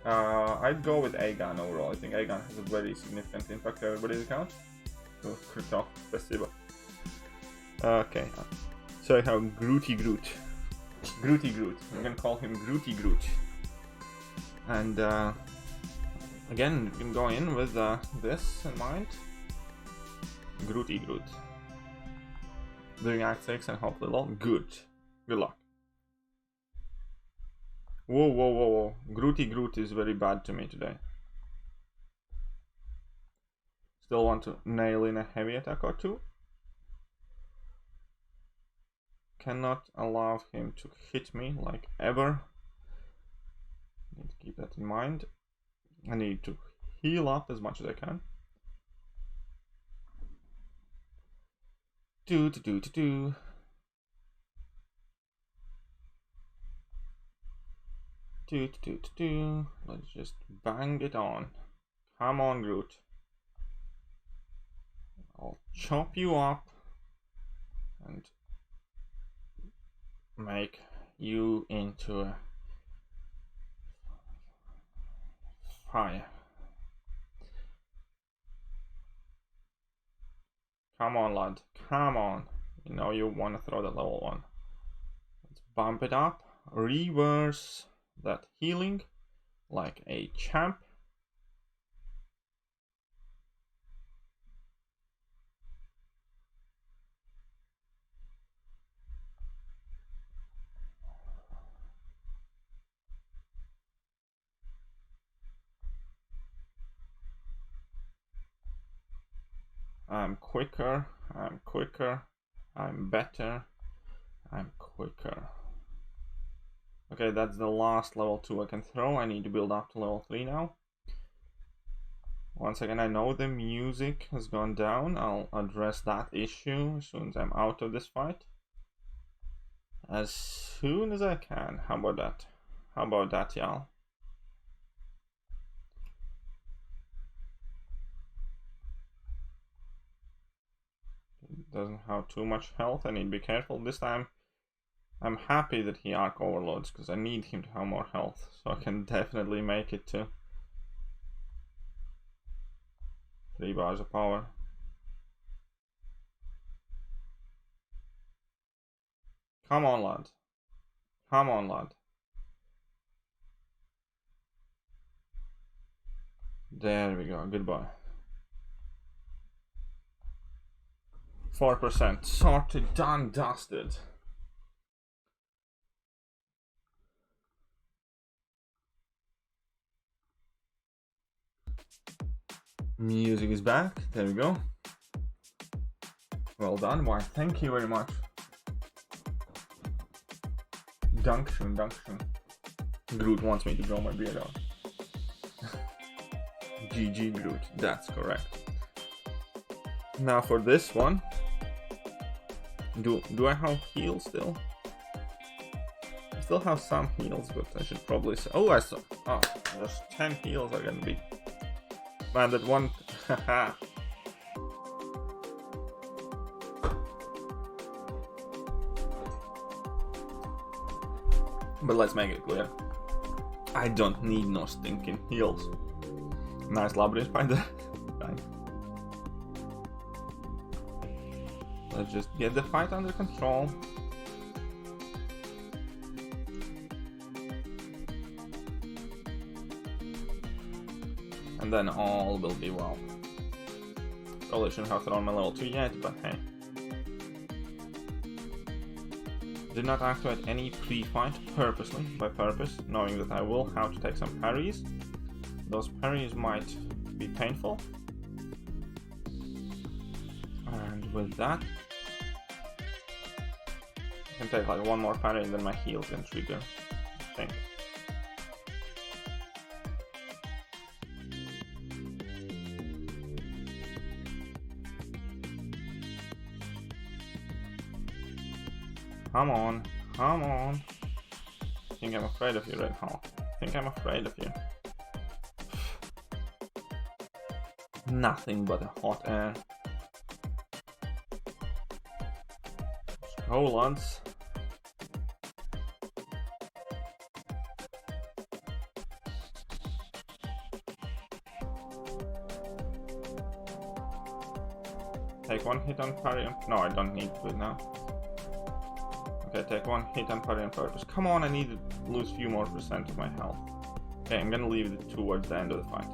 I'd go with Aegon overall. I think Aegon has a very significant impact to everybody's account. So, quick talk, festival. Okay. So I have Grooty Groot. I'm gonna call him Grooty Groot. And again, you can go in with this in mind. Grooty Groot. Doing Act 6 and hopefully long. Good luck. Whoa. Grooty Groot is very bad to me today. Still want to nail in a heavy attack or two. Cannot allow him to hit me like ever. Need to keep that in mind. I need to heal up as much as I can. Let's just bang it on. Come on, Groot. I'll chop you up and make you into a fire. Come on, lad. Come on. You know you want to throw that level 1. Let's bump it up. Reverse that healing like a champ. I'm quicker, I'm better, I'm quicker. Okay, that's the last level 2 I can throw. I need to build up to level 3 now. Once again, I know the music has gone down. I'll address that issue as soon as I'm out of this fight. As soon as I can. How about that? How about that, y'all? doesn't have too much health. I need to be careful. This time I'm happy that he arc overloads because I need him to have more health, so I can definitely make it to 3 bars of power. Come on, lad. Come on, lad. There we go. Goodbye. 4%. Sorted, done, dusted. Music is back. There we go. Well done. Why, thank you very much. Dankeschön, Dankeschön. Groot wants me to grow my beard out. GG Groot, that's correct. Now for this one, do I have heals still? I still have some heals, but I should probably say, oh, I saw, oh, there's 10 heals are gonna be. Man, that one, haha. But let's make it clear, I don't need no stinking heals. Nice labyrinth spider. Let's just get the fight under control. And then all will be well. Probably shouldn't have thrown my level 2 yet, but hey. Did not activate any pre-fight purposely, by purpose, knowing that I will have to take some parries. Those parries might be painful. And with that, I can take like one more parry and then my heal can trigger, I think. Come on, come on. I think I'm afraid of you, Red Hawk. I think I'm afraid of you. Nothing but a hot air. Let's go, lads. Take one hit on parry. No, I don't need to now. Okay, take one hit on parry on purpose. Come on, I need to lose a few more percent of my health. Okay, I'm gonna leave it towards the end of the fight.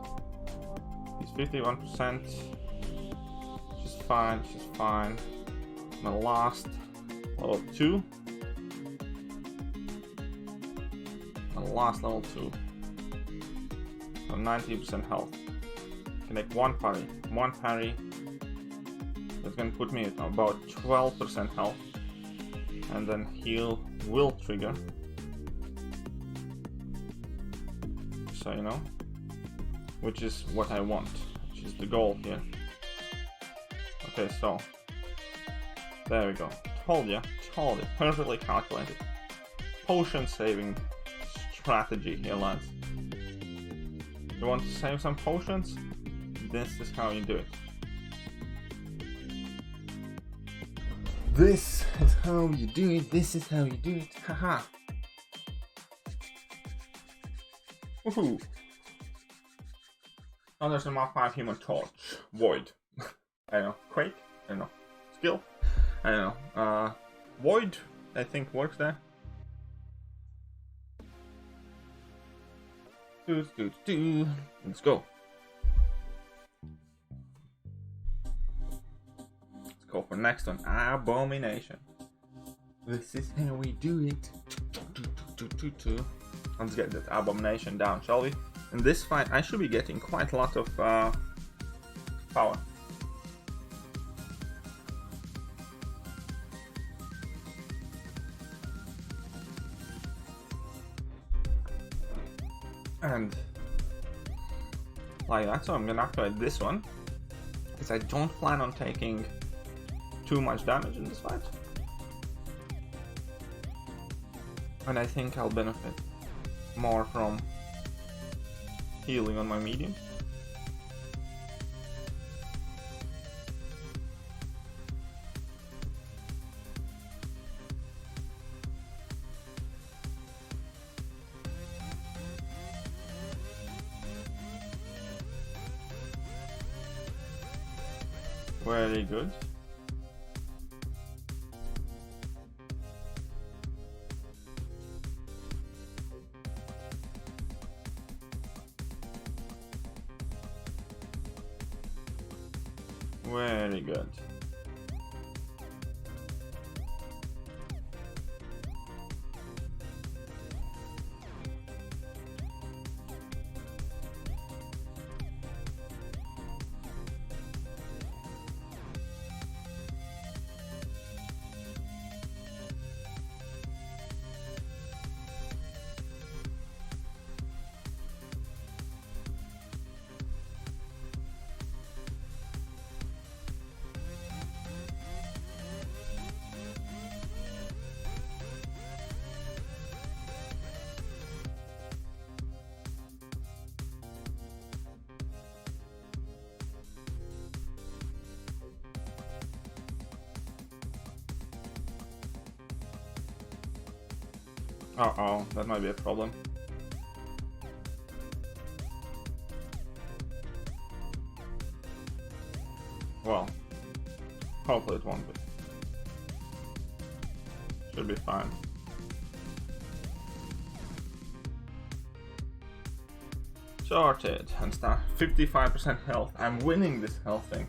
He's 51%. She's fine, she's fine. My last level 2. My last level 2. So 90% health. Can take one parry. One parry. That's gonna put me at about 12% health. And then heal will trigger. So you know. Which is what I want, which is the goal here. Okay, so there we go. Told you, perfectly calculated. Potion saving strategy here, lads. You want to save some potions? This is how you do it. This is how you do it. This is how you do it. Haha. Woohoo. Oh, there's a Mark 5 Human Torch. Void. I don't know. Quake? I don't know. Skill? I don't know. Void, I think, works there. Let's go. Let's go for next one. Abomination. This is how we do it. Let's get that abomination down, shall we? In this fight, I should be getting quite a lot of power. And like that, so I'm gonna activate this one because I don't plan on taking too much damage in this fight. And I think I'll benefit more from healing on my medium. Very good. Very good. Uh-oh, that might be a problem. Well, hopefully it won't be. Should be fine. Sorted and start 55% health. I'm winning this health thing.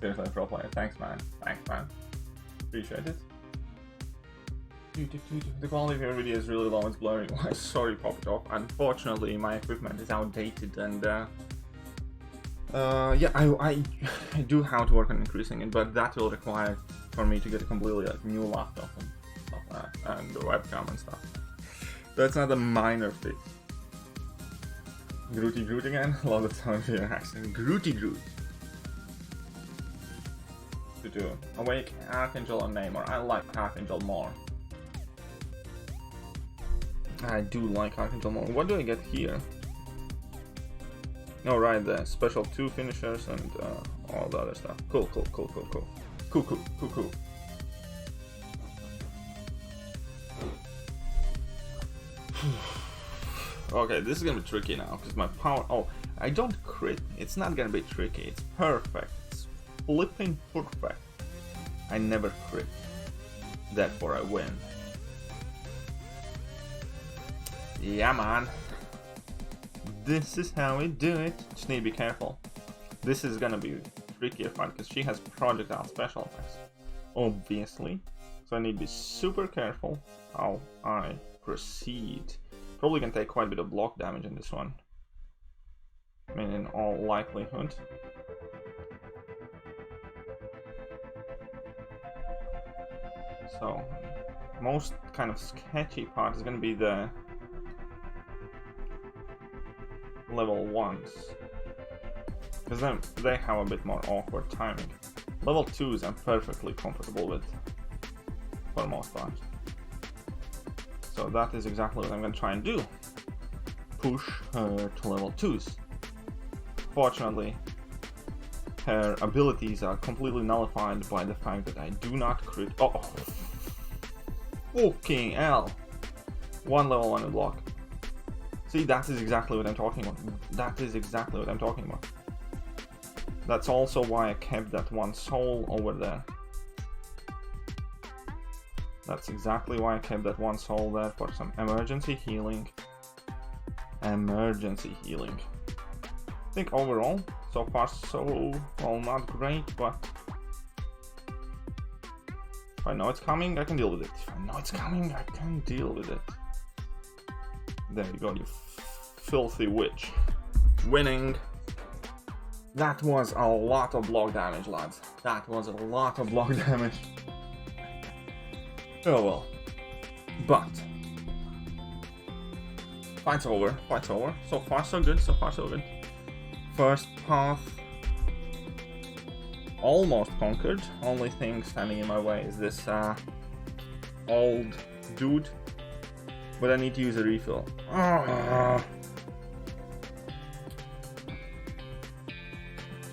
Seriously, pro player. Thanks, man. Thanks, man. Appreciate it. The quality of your video is really low, it's blurry. Why? Sorry, popped off. Unfortunately, my equipment is outdated, and yeah, I do have to work on increasing it, but that will require for me to get a completely new laptop and stuff like that, and the webcam and stuff. That's not a minor fix. Grooty Groot again? A lot of times you're accent. Grooty Groot. To do. Awake, Archangel, and Namor. I like Archangel more. I do like Archangel more. What do I get here? Oh right, the special 2 finishers and all the other stuff. Cool. Okay, this is gonna be tricky now because my power. Oh, I don't crit. It's not gonna be tricky. It's perfect. It's flipping perfect. I never crit. Therefore, I win. Yeah, man. This is how we do it. Just need to be careful. This is gonna be trickier fight because she has projectile special attacks, obviously. So I need to be super careful how I proceed. Probably gonna take quite a bit of block damage in this one. I mean, in all likelihood. So, most kind of sketchy part is gonna be the level 1s, because then they have a bit more awkward timing. Level 2s I'm perfectly comfortable with for the most part. So that is exactly what I'm gonna try and do. Push her to level 2s. Fortunately, her abilities are completely nullified by the fact that I do not crit. Oh, fucking hell! 1 level 1 block. See, that is exactly what I'm talking about. That is exactly what I'm talking about. That's also why I kept that 1 soul over there. That's exactly why I kept that 1 soul there for some emergency healing. Emergency healing. I think overall, so far so, well, not great, but if I know it's coming, I can deal with it. If I know it's coming, I can deal with it. There you go, you filthy witch. Winning. That was a lot of block damage, lads. That was a lot of block damage. Oh well. But fight's over. Fight's over. So far so good. So far so good. First path almost conquered. Only thing standing in my way is this old dude. But I need to use a refill.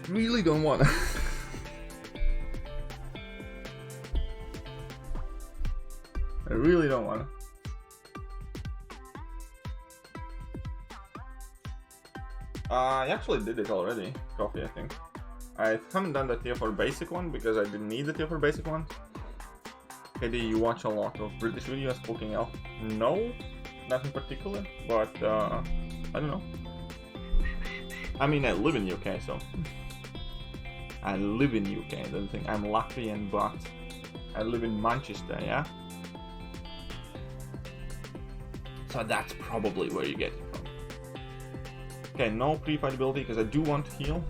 Really don't want to. I really don't want to. I actually did it already. Coffee, I think. I haven't done the tier 4 basic one because I didn't need the tier 4 basic one. Okay, do you watch a lot of British videos poking elf? No, not in particular, but I don't know. I mean, I live in UK, so I live in UK. I don't think I'm Latvian, but I live in Manchester, yeah. So that's probably where you get it from. Okay, no pre-fight ability because I do want to heal.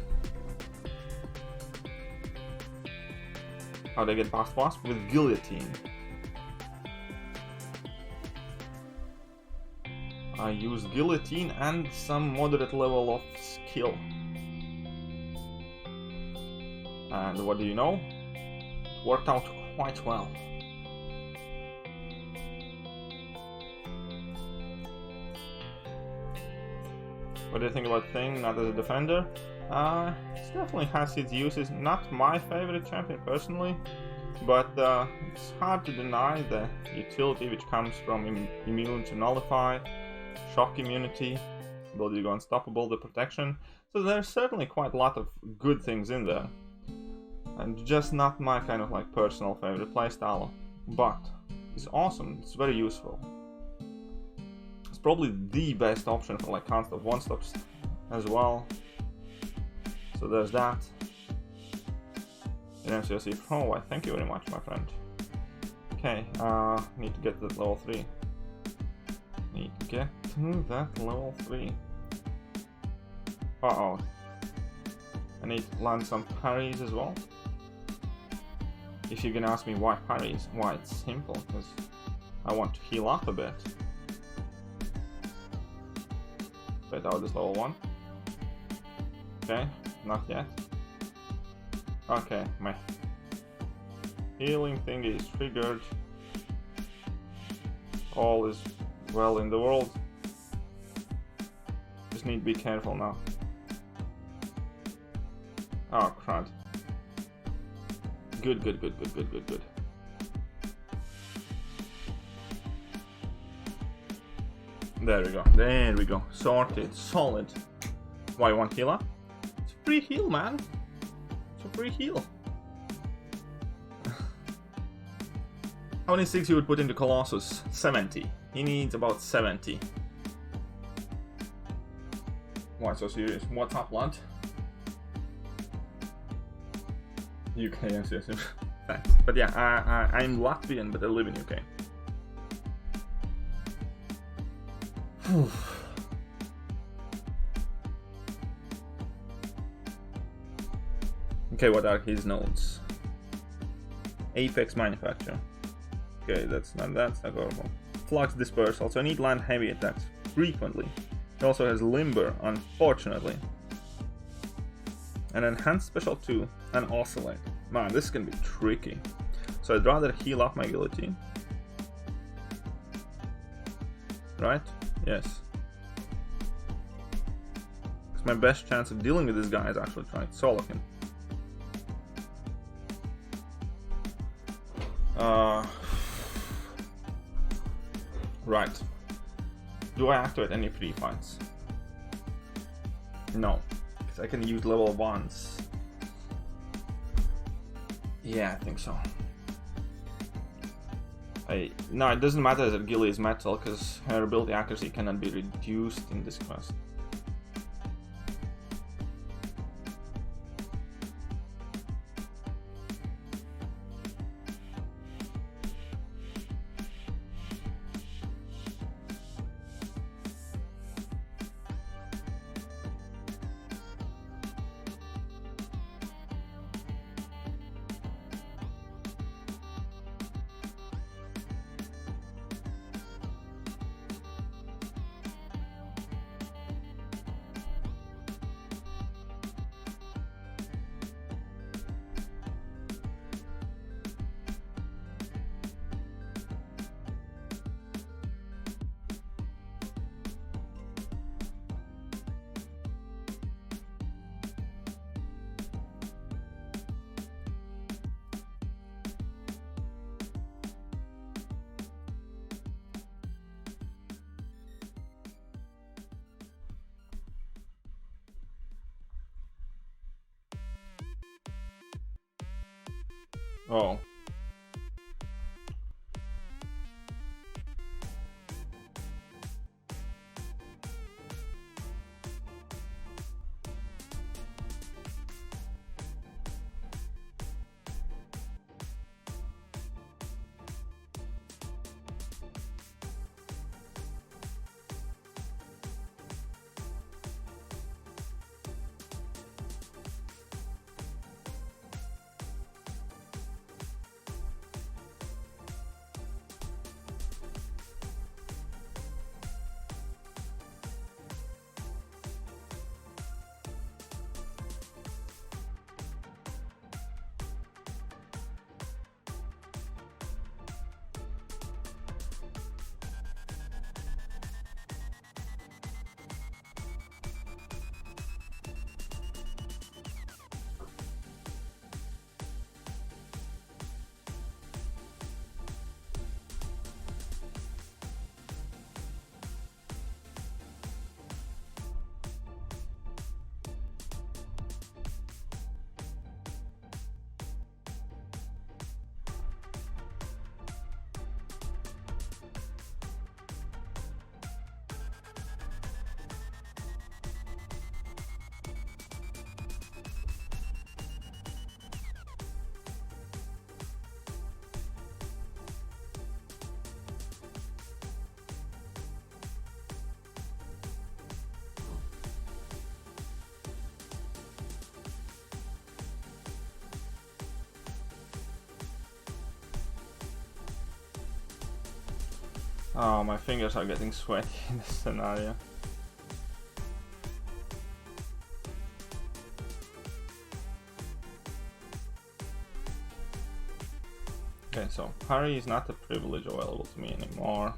How do I get past Wasp? With Guillotine. I use Guillotine and some moderate level of skill. And what do you know? It worked out quite well. What do you think about Thing not as a defender? It definitely has its uses. Not my favorite champion personally, but it's hard to deny the utility which comes from immune to nullify, shock immunity, ability to go unstoppable, the protection. So there's certainly quite a lot of good things in there. And just not my kind of like personal favorite playstyle, but it's awesome, it's very useful. It's probably the best option for like constant one-stops as well. So there's that. In MCOC Pro, why thank you very much, my friend. Okay, need to get to level 3. Need to get to that level 3. Uh-oh. I need to land some parries as well. If you're gonna ask me why parries, why it's simple, because I want to heal up a bit. Wait, out this level 1. Okay, not yet. Okay, my healing thing is triggered. All is well in the world. Just need to be careful now. Oh, crud. Good. There we go. Sorted. Solid. Why you want heal up? It's a free heal, man. It's a free heal. How many sticks you would put into Colossus? 70. He needs about 70. Why so serious? What's up, lad? UK, yes. Thanks. But yeah, I'm Latvian, but I live in UK. Okay, what are his nodes? Apex Manufacture. Okay, that's not horrible. Flux Dispersal, so I need land heavy attacks frequently. He also has Limber, unfortunately. An Enhanced Special 2 and Oscillate. Man, this is gonna be tricky. So I'd rather heal up my Guillotine. Right? Yes. Because my best chance of dealing with this guy is actually trying to solo him. Right. Do I activate any free fights? No. Because I can use level 1s. Yeah, I think so. No, it doesn't matter that Gilly is metal, because her ability accuracy cannot be reduced in this quest. Oh. Oh, my fingers are getting sweaty in this scenario. Okay, so Harry is not a privilege available to me anymore.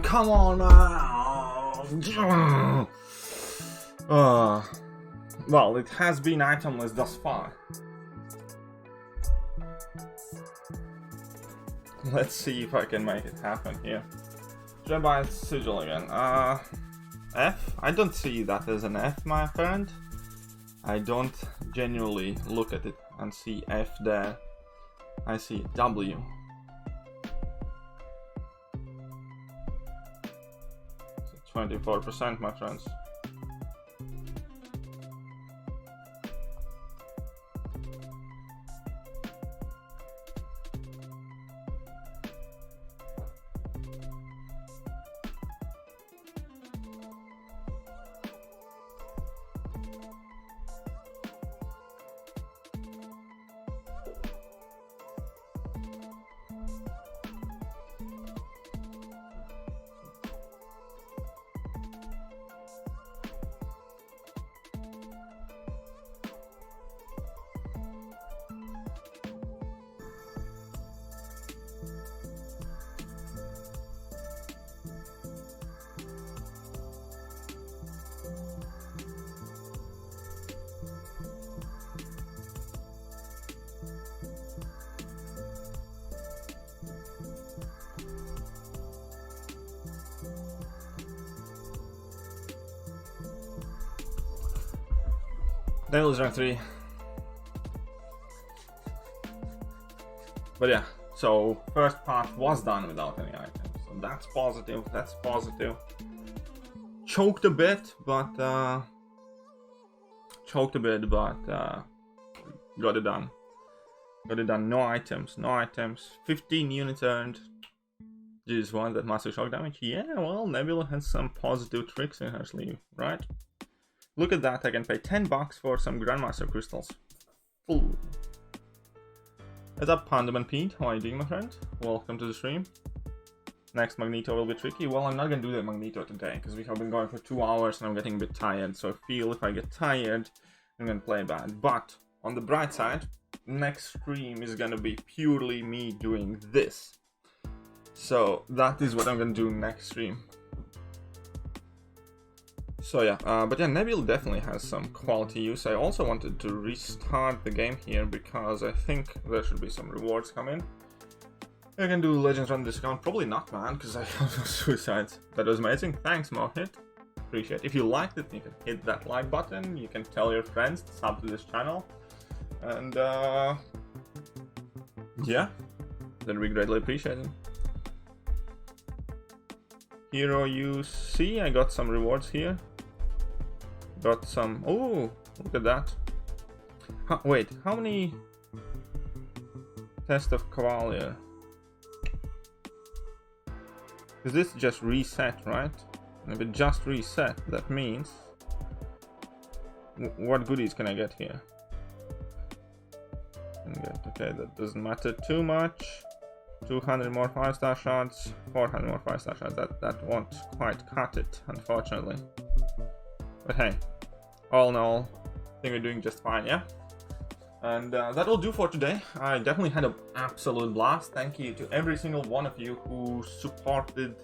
Come on now! Well, it has been itemless thus far. Let's see if I can make it happen here. Jabba sigil again. F? I don't see that as an F, my friend. I don't genuinely look at it and see F there. I see W. 24%, my friends. Dale is rank 3. But yeah, so first part was done without any items. So that's positive, that's positive. choked a bit, but got it done. Got it done. No items. 15 units earned. Just one that massive shock damage. Yeah, well, Nebula has some positive tricks in her sleeve, right? Look at that. I can pay $10 for some Grandmaster crystals. Ooh. What's up, Pandaman Pete? How are you doing, my friend? Welcome to the stream. Next Magneto will be tricky. Well, I'm not gonna do the Magneto today because we have been going for 2 hours and I'm getting a bit tired. So I feel if I get tired, I'm gonna play bad. But on the bright side, next stream is gonna be purely me doing this. So that is what I'm gonna do next stream. So yeah, but yeah, Nebula definitely has some quality use. I also wanted to restart the game here because I think there should be some rewards coming. I can do Legends Run discount. Probably not, man, because I have no suicides. That was amazing. Thanks, Mohit. Appreciate it. If you liked it, you can hit that like button. You can tell your friends to sub to this channel. And yeah, that'd be greatly appreciated. Hero UC, I got some rewards here. Got some. Oh, look at that. Wait, how many Test of Cavalier? Because this just reset, right? And if it just reset, that means what goodies can I get here? Okay, that doesn't matter too much. 200 more 5-star shots, 400 more 5-star shots. That won't quite cut it, unfortunately. But hey, all in all, I think we're doing just fine, yeah? And that will do for today. I definitely had an absolute blast. Thank you to every single one of you who supported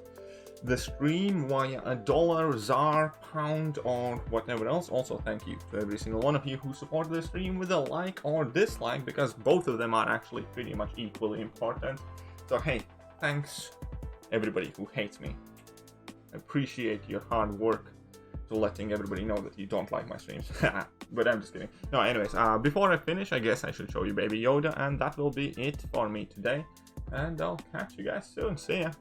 the stream via $1, ZAR, pound, or whatever else. Also, thank you to every single one of you who supported the stream with a like or dislike, because both of them are actually pretty much equally important. So hey, thanks everybody who hates me. I appreciate your hard work to letting everybody know that you don't like my streams. But I'm just kidding. No, anyways, before I finish, I guess I should show you Baby Yoda, and that will be it for me today. And I'll catch you guys soon. See ya.